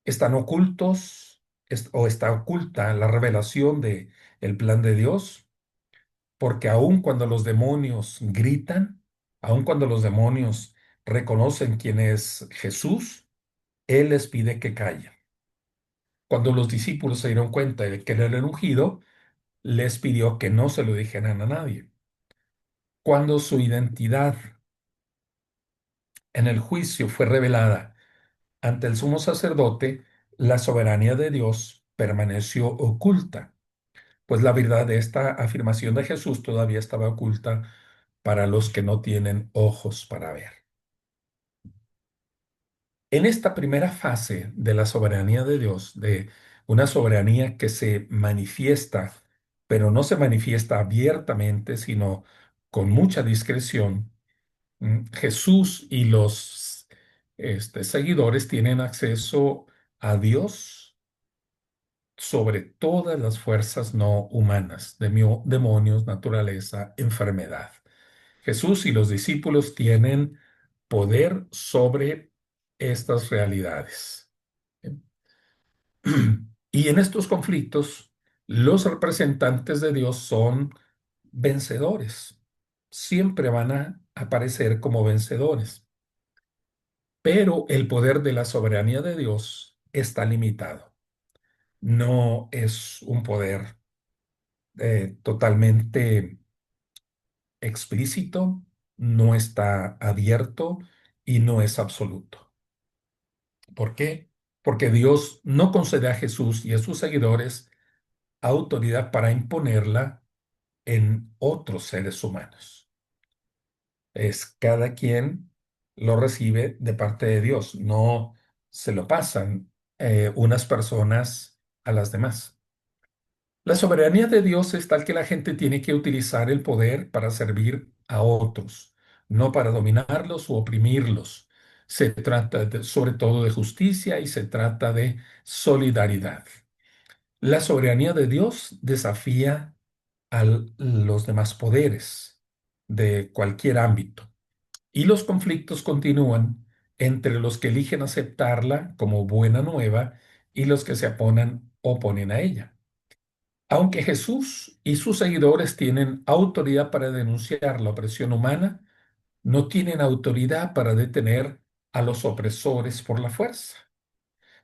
Están ocultos o está oculta la revelación de el plan de Dios, porque aun cuando los demonios gritan, aun cuando los demonios reconocen quién es Jesús, Él les pide que callen. Cuando los discípulos se dieron cuenta de que Él era el ungido, les pidió que no se lo dijeran a nadie. Cuando su identidad en el juicio fue revelada ante el sumo sacerdote, la soberanía de Dios permaneció oculta, pues la verdad de esta afirmación de Jesús todavía estaba oculta para los que no tienen ojos para ver. En esta primera fase de la soberanía de Dios, de una soberanía que se manifiesta, pero no se manifiesta abiertamente, sino con mucha discreción, Jesús y los seguidores tienen acceso a Dios sobre todas las fuerzas no humanas, demonios, naturaleza, enfermedad. Jesús y los discípulos tienen poder sobre estas realidades. Y en estos conflictos, los representantes de Dios son vencedores. Siempre van a aparecer como vencedores. Pero el poder de la soberanía de Dios está limitado. No es un poder totalmente explícito, no está abierto y no es absoluto. ¿Por qué? Porque Dios no concede a Jesús y a sus seguidores autoridad para imponerla en otros seres humanos. Es cada quien lo recibe de parte de Dios, no se lo pasan unas personas a las demás. La soberanía de Dios es tal que la gente tiene que utilizar el poder para servir a otros, no para dominarlos o oprimirlos. Se trata sobre todo de justicia y se trata de solidaridad. La soberanía de Dios desafía a los demás poderes de cualquier ámbito y los conflictos continúan entre los que eligen aceptarla como buena nueva y los que se oponen a ella. Aunque Jesús y sus seguidores tienen autoridad para denunciar la opresión humana, no tienen autoridad para detener a los opresores por la fuerza.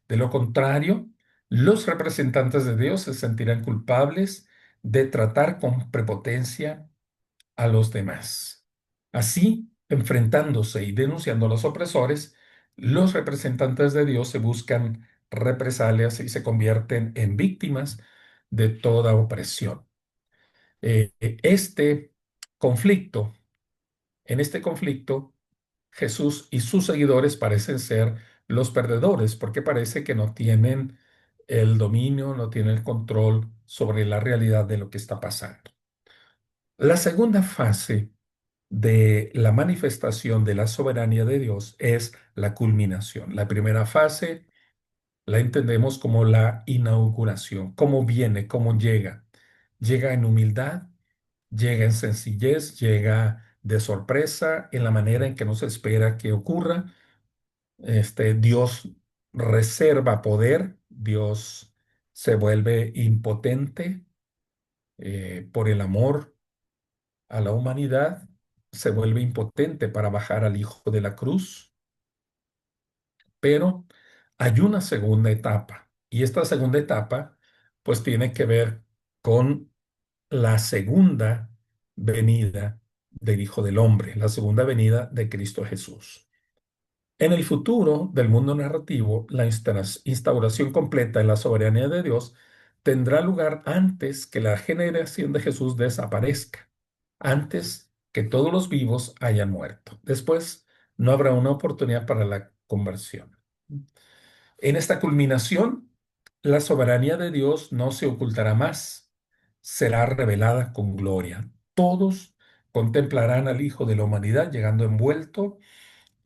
De lo contrario, los representantes de Dios se sentirán culpables de tratar con prepotencia a los demás. Así, enfrentándose y denunciando a los opresores, los representantes de Dios se buscan represalias y se convierten en víctimas de toda opresión. Este conflicto, en este conflicto, Jesús y sus seguidores parecen ser los perdedores porque parece que no tienen el dominio, no tienen el control sobre la realidad de lo que está pasando. La segunda fase de la manifestación de la soberanía de Dios es la culminación. La primera fase la entendemos como la inauguración, cómo viene, cómo llega. Llega en humildad, llega en sencillez, llega de sorpresa, en la manera en que no se espera que ocurra. Dios reserva poder, Dios se vuelve impotente por el amor a la humanidad, se vuelve impotente para bajar al Hijo de la cruz, pero hay una segunda etapa y esta segunda etapa pues tiene que ver con la segunda venida del Hijo del Hombre, la segunda venida de Cristo Jesús. En el futuro del mundo narrativo, la instauración completa de la soberanía de Dios tendrá lugar antes que la generación de Jesús desaparezca, antes que todos los vivos hayan muerto. Después no habrá una oportunidad para la conversión. En esta culminación, la soberanía de Dios no se ocultará más, será revelada con gloria. Todos contemplarán al Hijo de la humanidad llegando envuelto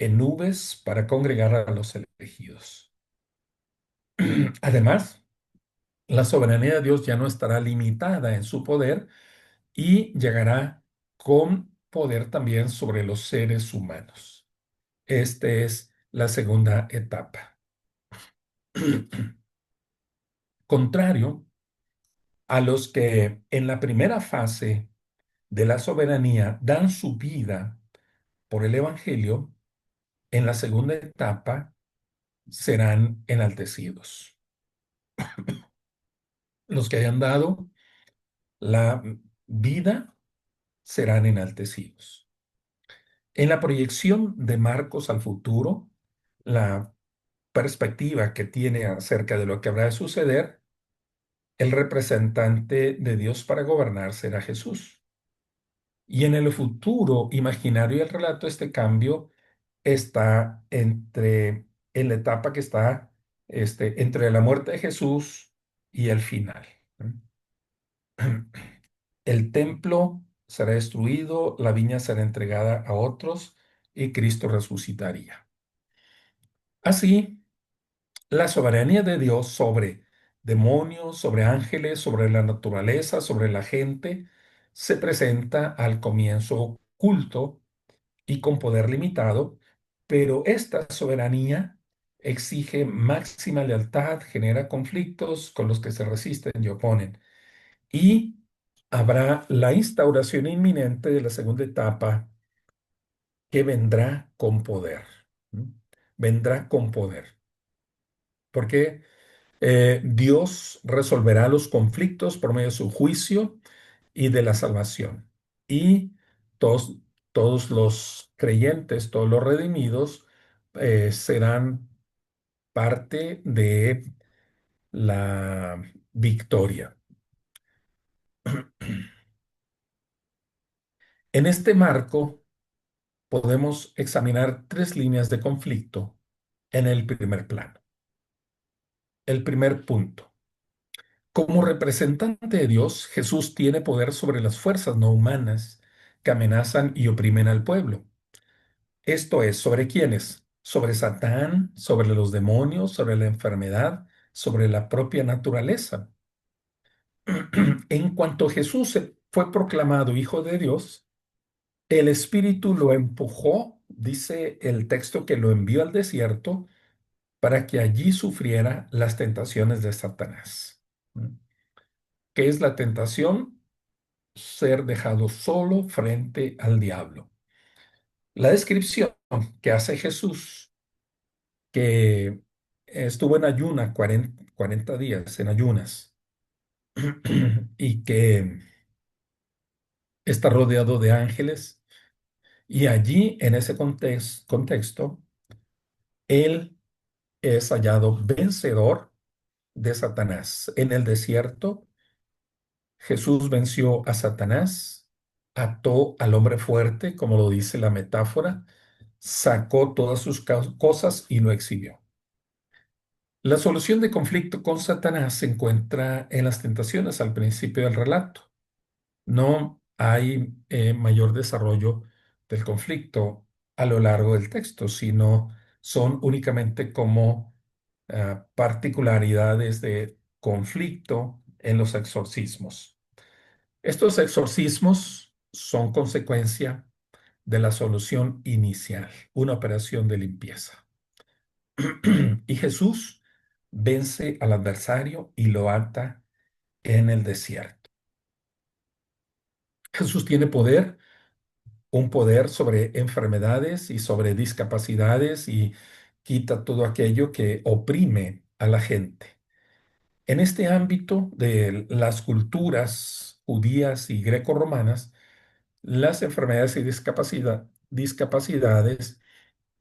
en nubes para congregar a los elegidos. Además, la soberanía de Dios ya no estará limitada en su poder y llegará con poder también sobre los seres humanos. Esta es la segunda etapa. Contrario a los que en la primera fase de la soberanía dan su vida por el Evangelio, en la segunda etapa serán enaltecidos. Los que hayan dado la vida serán enaltecidos. En la proyección de Marcos al futuro, la perspectiva que tiene acerca de lo que habrá de suceder, el representante de Dios para gobernar será Jesús. Y en el futuro imaginario del relato, este cambio está en la etapa que está entre la muerte de Jesús y el final. El templo será destruido, la viña será entregada a otros y Cristo resucitaría. Así, la soberanía de Dios sobre demonios, sobre ángeles, sobre la naturaleza, sobre la gente, se presenta al comienzo oculto y con poder limitado, pero esta soberanía exige máxima lealtad, genera conflictos con los que se resisten y oponen. Y habrá la instauración inminente de la segunda etapa que vendrá con poder. ¿M? Vendrá con poder. Porque Dios resolverá los conflictos por medio de su juicio y de la salvación. Y todos, todos los creyentes, todos los redimidos, serán parte de la victoria. En este marco podemos examinar tres líneas de conflicto en el primer plano. El primer punto. Como representante de Dios, Jesús tiene poder sobre las fuerzas no humanas que amenazan y oprimen al pueblo. Esto es, ¿sobre quiénes? Sobre Satán, sobre los demonios, sobre la enfermedad, sobre la propia naturaleza. En cuanto Jesús fue proclamado Hijo de Dios, el Espíritu lo empujó, dice el texto, que lo envió al desierto para que allí sufriera las tentaciones de Satanás. ¿Qué es la tentación? Ser dejado solo frente al diablo. La descripción que hace Jesús, que estuvo en ayuna 40 días, en ayunas, y que está rodeado de ángeles, y allí, en ese contexto, él es hallado vencedor de Satanás. En el desierto, Jesús venció a Satanás, ató al hombre fuerte, como lo dice la metáfora, sacó todas sus cosas y lo exhibió. La solución de conflicto con Satanás se encuentra en las tentaciones al principio del relato. No hay mayor desarrollo del conflicto a lo largo del texto, sino son únicamente como particularidades de conflicto en los exorcismos. Estos exorcismos son consecuencia de la solución inicial, una operación de limpieza. Y Jesús vence al adversario y lo ata en el desierto. Jesús tiene poder, un poder sobre enfermedades y sobre discapacidades y quita todo aquello que oprime a la gente. En este ámbito de las culturas judías y grecorromanas, las enfermedades y discapacidades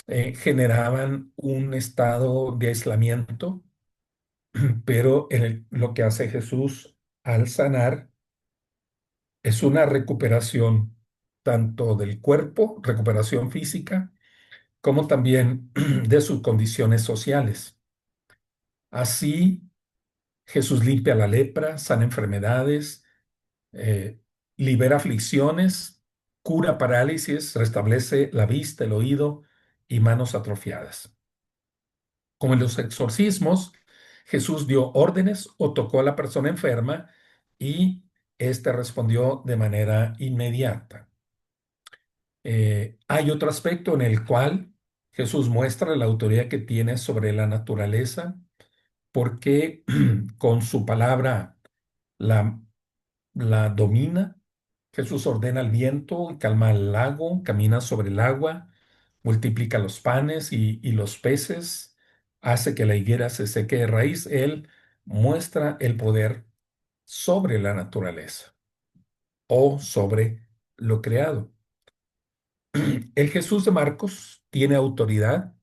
generaban un estado de aislamiento, pero lo que hace Jesús al sanar es una recuperación tanto del cuerpo, recuperación física, como también de sus condiciones sociales. Así, Jesús limpia la lepra, sana enfermedades, eh, libera aflicciones, cura parálisis, restablece la vista, el oído y manos atrofiadas. Como en los exorcismos, Jesús dio órdenes o tocó a la persona enferma y éste respondió de manera inmediata. Hay otro aspecto en el cual Jesús muestra la autoridad que tiene sobre la naturaleza, porque con su palabra la, la domina. Jesús ordena al viento y calma el lago, camina sobre el agua, multiplica los panes y los peces, hace que la higuera se seque de raíz. Él muestra el poder sobre la naturaleza o sobre lo creado. El Jesús de Marcos tiene autoridad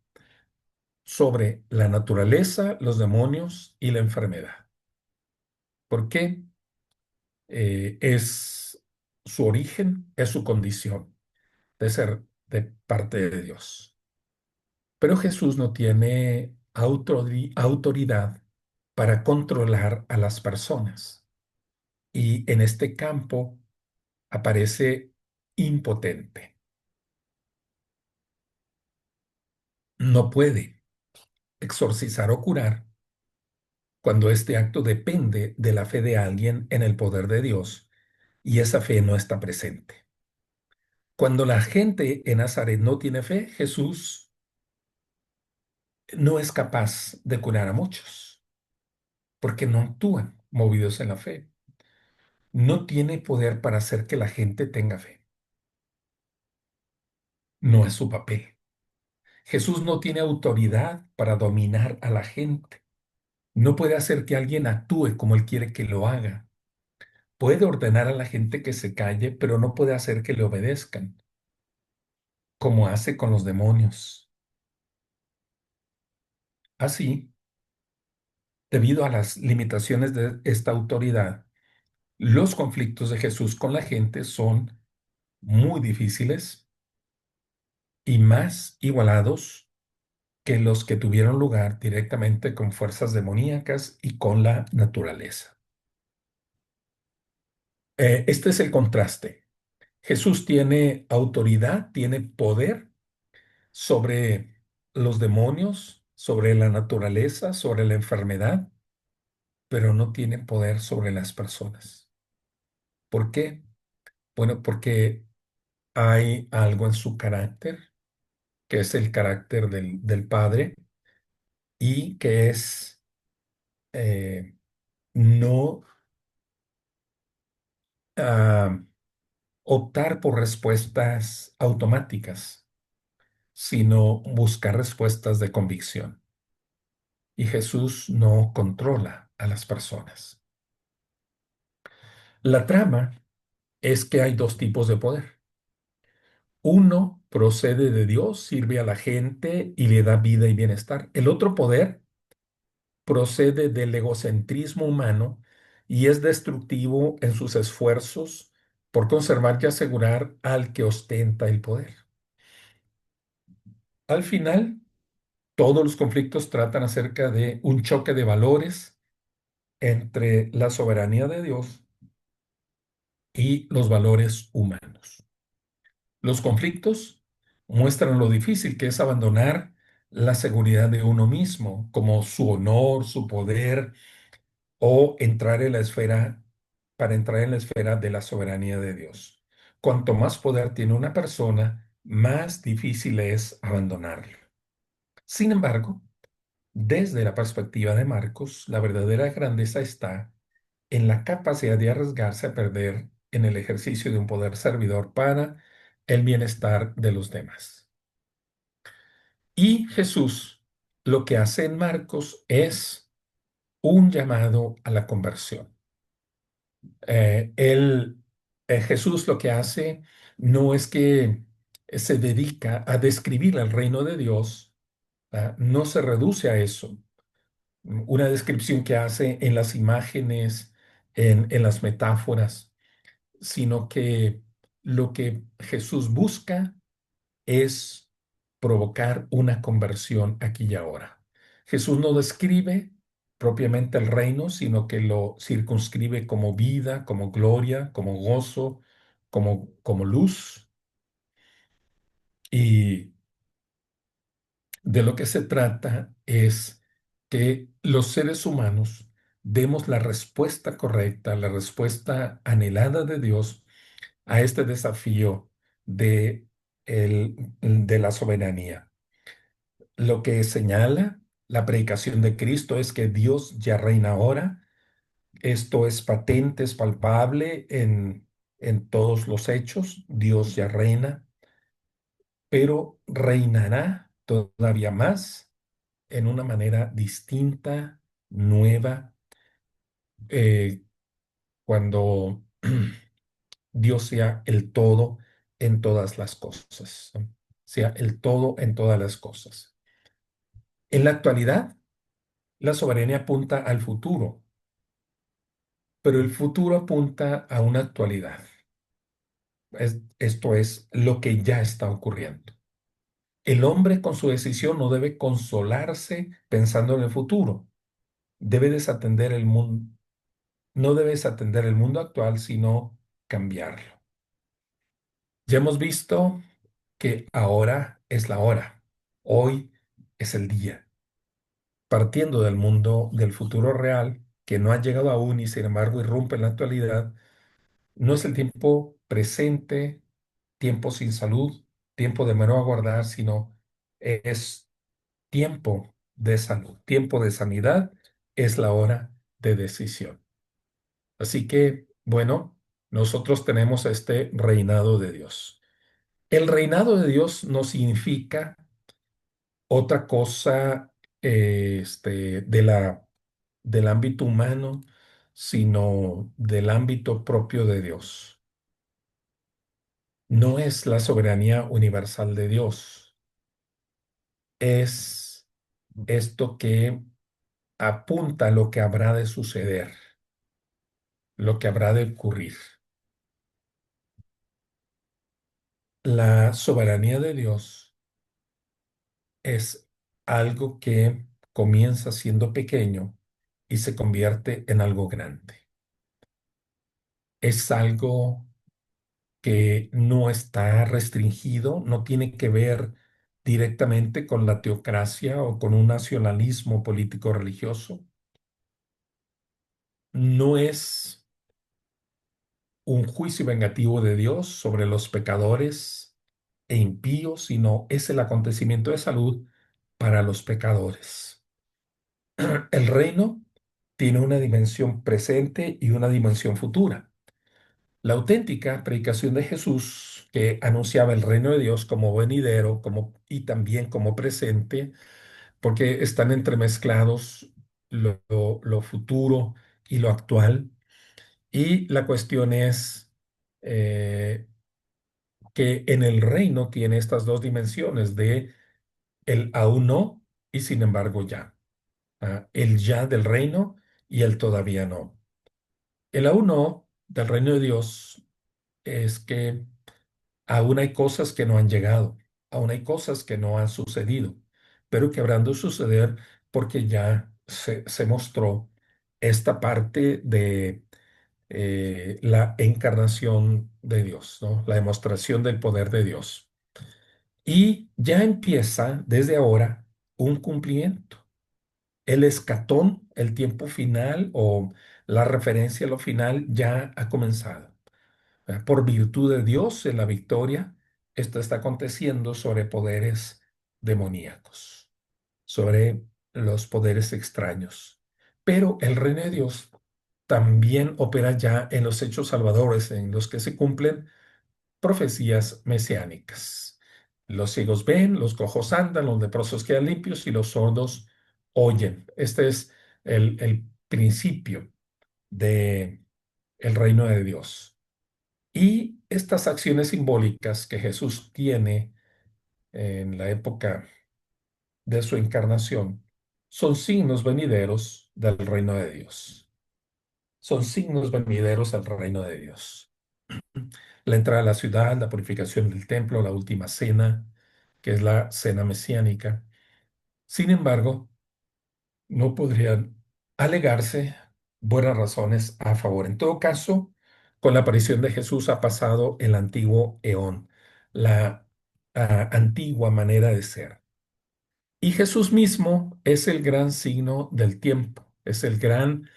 sobre la naturaleza, los demonios y la enfermedad. ¿Por qué? Es su origen, es su condición de ser de parte de Dios. Pero Jesús no tiene autoridad para controlar a las personas. Y en este campo aparece impotente. No puede exorcizar o curar cuando este acto depende de la fe de alguien en el poder de Dios y esa fe no está presente. Cuando la gente en Nazaret no tiene fe, Jesús no es capaz de curar a muchos porque no actúan movidos en la fe. No tiene poder para hacer que la gente tenga fe. No es su papel. Jesús no tiene autoridad para dominar a la gente. No puede hacer que alguien actúe como él quiere que lo haga. Puede ordenar a la gente que se calle, pero no puede hacer que le obedezcan, como hace con los demonios. Así, debido a las limitaciones de esta autoridad, los conflictos de Jesús con la gente son muy difíciles y más igualados que los que tuvieron lugar directamente con fuerzas demoníacas y con la naturaleza. Este es el contraste. Jesús tiene autoridad, tiene poder sobre los demonios, sobre la naturaleza, sobre la enfermedad, pero no tiene poder sobre las personas. ¿Por qué? Bueno, porque hay algo en su carácter, que es el carácter del Padre, y que es no ah, optar por respuestas automáticas, sino buscar respuestas de convicción. Y Jesús no controla a las personas. La trama es que hay dos tipos de poder. Uno procede de Dios, sirve a la gente y le da vida y bienestar. El otro poder procede del egocentrismo humano y es destructivo en sus esfuerzos por conservar y asegurar al que ostenta el poder. Al final, todos los conflictos tratan acerca de un choque de valores entre la soberanía de Dios y los valores humanos. Los conflictos muestran lo difícil que es abandonar la seguridad de uno mismo, como su honor, su poder, o entrar en la esfera para entrar en la esfera de la soberanía de Dios. Cuanto más poder tiene una persona, más difícil es abandonarlo. Sin embargo, desde la perspectiva de Marcos, la verdadera grandeza está en la capacidad de arriesgarse a perder en el ejercicio de un poder servidor para el bienestar de los demás. Y Jesús lo que hace en Marcos es un llamado a la conversión. Él, Jesús lo que hace no es que se dedica a describir el reino de Dios, no se reduce a eso. Una descripción que hace en las imágenes, en las metáforas, sino que lo que Jesús busca es provocar una conversión aquí y ahora. Jesús no describe propiamente el reino, sino que lo circunscribe como vida, como gloria, como gozo, como luz. Y de lo que se trata es que los seres humanos demos la respuesta correcta, la respuesta anhelada de Dios a este desafío de la soberanía. Lo que señala la predicación de Cristo es que Dios ya reina ahora. Esto es patente, es palpable en todos los hechos. Dios ya reina, pero reinará todavía más en una manera distinta, nueva, eh, cuando Dios sea el todo en todas las cosas, ¿no? Sea el todo en todas las cosas. En la actualidad, la soberanía apunta al futuro, pero el futuro apunta a una actualidad. Esto es lo que ya está ocurriendo. El hombre con su decisión no debe consolarse pensando en el futuro. Debe desatender el mundo, no debe desatender el mundo actual, sino cambiarlo. Ya hemos visto que ahora es la hora. Hoy es el día. Partiendo del mundo del futuro real, que no ha llegado aún y sin embargo irrumpe en la actualidad, no es el tiempo presente, tiempo sin salud, tiempo de mero aguardar, sino es tiempo de salud, tiempo de sanidad, es la hora de decisión. Así que, bueno, nosotros tenemos este reinado de Dios. El reinado de Dios no significa otra cosa del ámbito humano, sino del ámbito propio de Dios. No es la soberanía universal de Dios, es esto que apunta a lo que habrá de suceder, lo que habrá de ocurrir. La soberanía de Dios es algo que comienza siendo pequeño y se convierte en algo grande. Es algo que no está restringido, no tiene que ver directamente con la teocracia o con un nacionalismo político religioso. No es un juicio vengativo de Dios sobre los pecadores e impíos, sino es el acontecimiento de salud para los pecadores. El reino tiene una dimensión presente y una dimensión futura. La auténtica predicación de Jesús, que anunciaba el reino de Dios como venidero y también como presente, porque están entremezclados lo futuro y lo actual. Y la cuestión es eh, que en el reino tiene estas dos dimensiones de el aún no y sin embargo ya. El ya del reino y el todavía no. El aún no del reino de Dios es que aún hay cosas que no han llegado, aún hay cosas que no han sucedido, pero que habrán de suceder porque ya se mostró esta parte de la encarnación de Dios, ¿no? La demostración del poder de Dios. Y ya empieza desde ahora un cumplimiento. El escatón, el tiempo final o la referencia a lo final ya ha comenzado. Por virtud de Dios en la victoria, esto está aconteciendo sobre poderes demoníacos, sobre los poderes extraños. Pero el reino de Dios también opera ya en los hechos salvadores, en los que se cumplen profecías mesiánicas. Los ciegos ven, los cojos andan, los leprosos quedan limpios y los sordos oyen. Este es el principio de el reino de Dios. Y estas acciones simbólicas que Jesús tiene en la época de su encarnación son signos venideros del reino de Dios. Son signos venideros del reino de Dios. La entrada a la ciudad, la purificación del templo, la última cena, que es la cena mesiánica. Sin embargo, no podrían alegarse buenas razones a favor. En todo caso, con la aparición de Jesús ha pasado el antiguo eón, la antigua manera de ser. Y Jesús mismo es el gran signo del tiempo, es el gran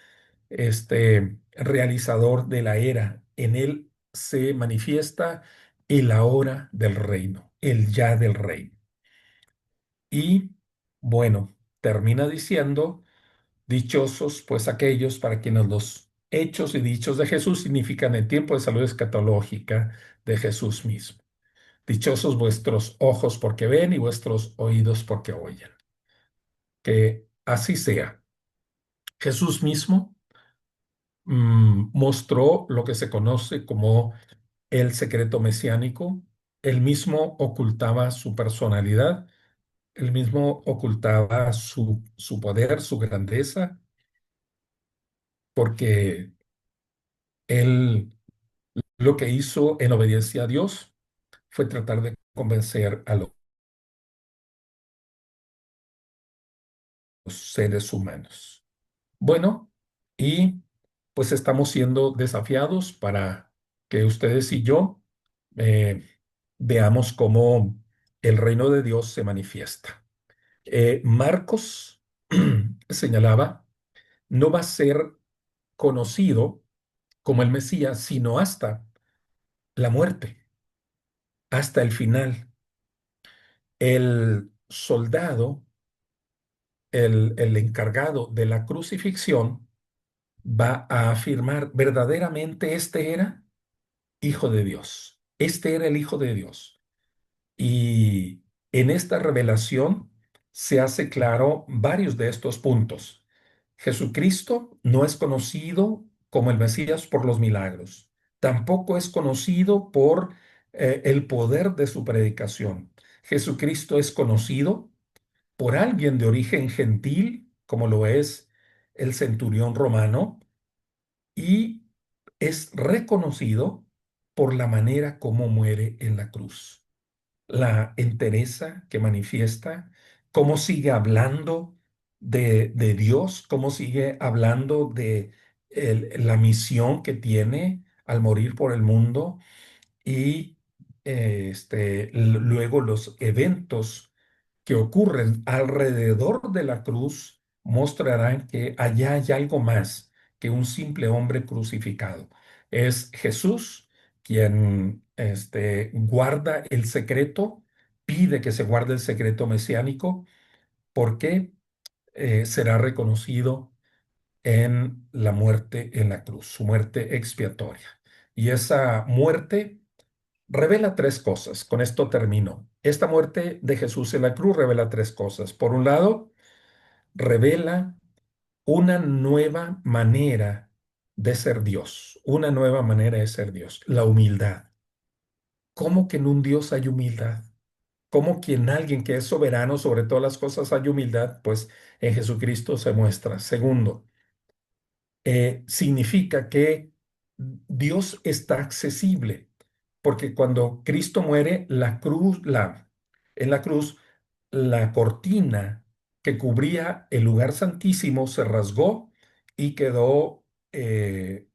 realizador de la era. En él se manifiesta el ahora del reino, el ya del reino. Y bueno, termina diciendo, dichosos pues aquellos para quienes los hechos y dichos de Jesús significan el tiempo de salud escatológica de Jesús mismo. Dichosos vuestros ojos porque ven y vuestros oídos porque oyen. Que así sea. Jesús mismo mostró lo que se conoce como el secreto mesiánico. Él mismo ocultaba su personalidad, él mismo ocultaba su poder, su grandeza, porque él lo que hizo en obediencia a Dios fue tratar de convencer a los seres humanos. Bueno, y pues estamos siendo desafiados para que ustedes y yo eh, veamos cómo el reino de Dios se manifiesta. Marcos señalaba, no va a ser conocido como el Mesías, sino hasta la muerte, hasta el final. El soldado, el encargado de la crucifixión, va a afirmar verdaderamente este era Hijo de Dios. Este era el Hijo de Dios. Y en esta revelación se hace claro varios de estos puntos. Jesucristo no es conocido como el Mesías por los milagros. Tampoco es conocido por el poder de su predicación. Jesucristo es conocido por alguien de origen gentil, como lo es el centurión romano, y es reconocido por la manera como muere en la cruz, la entereza que manifiesta, cómo sigue hablando de Dios, cómo sigue hablando de la misión que tiene al morir por el mundo y luego los eventos que ocurren alrededor de la cruz mostrarán que allá hay algo más que un simple hombre crucificado. Es Jesús quien guarda el secreto, pide que se guarde el secreto mesiánico, porque será reconocido en la muerte en la cruz, su muerte expiatoria. Y esa muerte revela tres cosas. Con esto termino. Esta muerte de Jesús en la cruz revela tres cosas. Por un lado, revela una nueva manera de ser Dios, una nueva manera de ser Dios, la humildad. ¿Cómo que en un Dios hay humildad? ¿Cómo que en alguien que es soberano sobre todas las cosas hay humildad? Pues en Jesucristo se muestra. Segundo, significa que Dios está accesible, porque cuando Cristo muere, en la cruz, la cortina que cubría el lugar santísimo se rasgó y quedó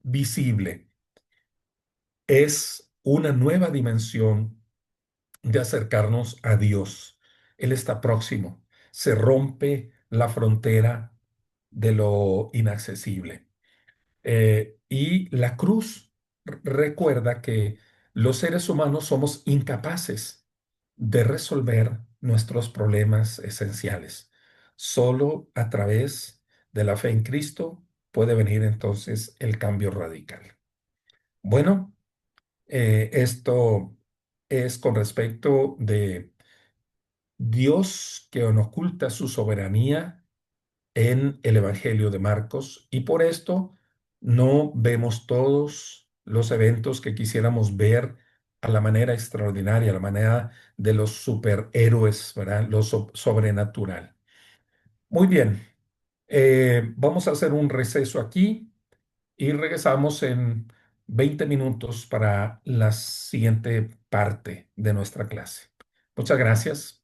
visible. Es una nueva dimensión de acercarnos a Dios. Él está próximo. Se rompe la frontera de lo inaccesible. Y la cruz recuerda que los seres humanos somos incapaces de resolver nuestros problemas esenciales. Solo a través de la fe en Cristo puede venir entonces el cambio radical. Bueno, esto es con respecto de Dios que nos oculta su soberanía en el Evangelio de Marcos y por esto no vemos todos los eventos que quisiéramos ver a la manera extraordinaria, a la manera de los superhéroes, ¿verdad? Lo sobrenatural. Muy bien, vamos a hacer un receso aquí y regresamos en 20 minutos para la siguiente parte de nuestra clase. Muchas gracias.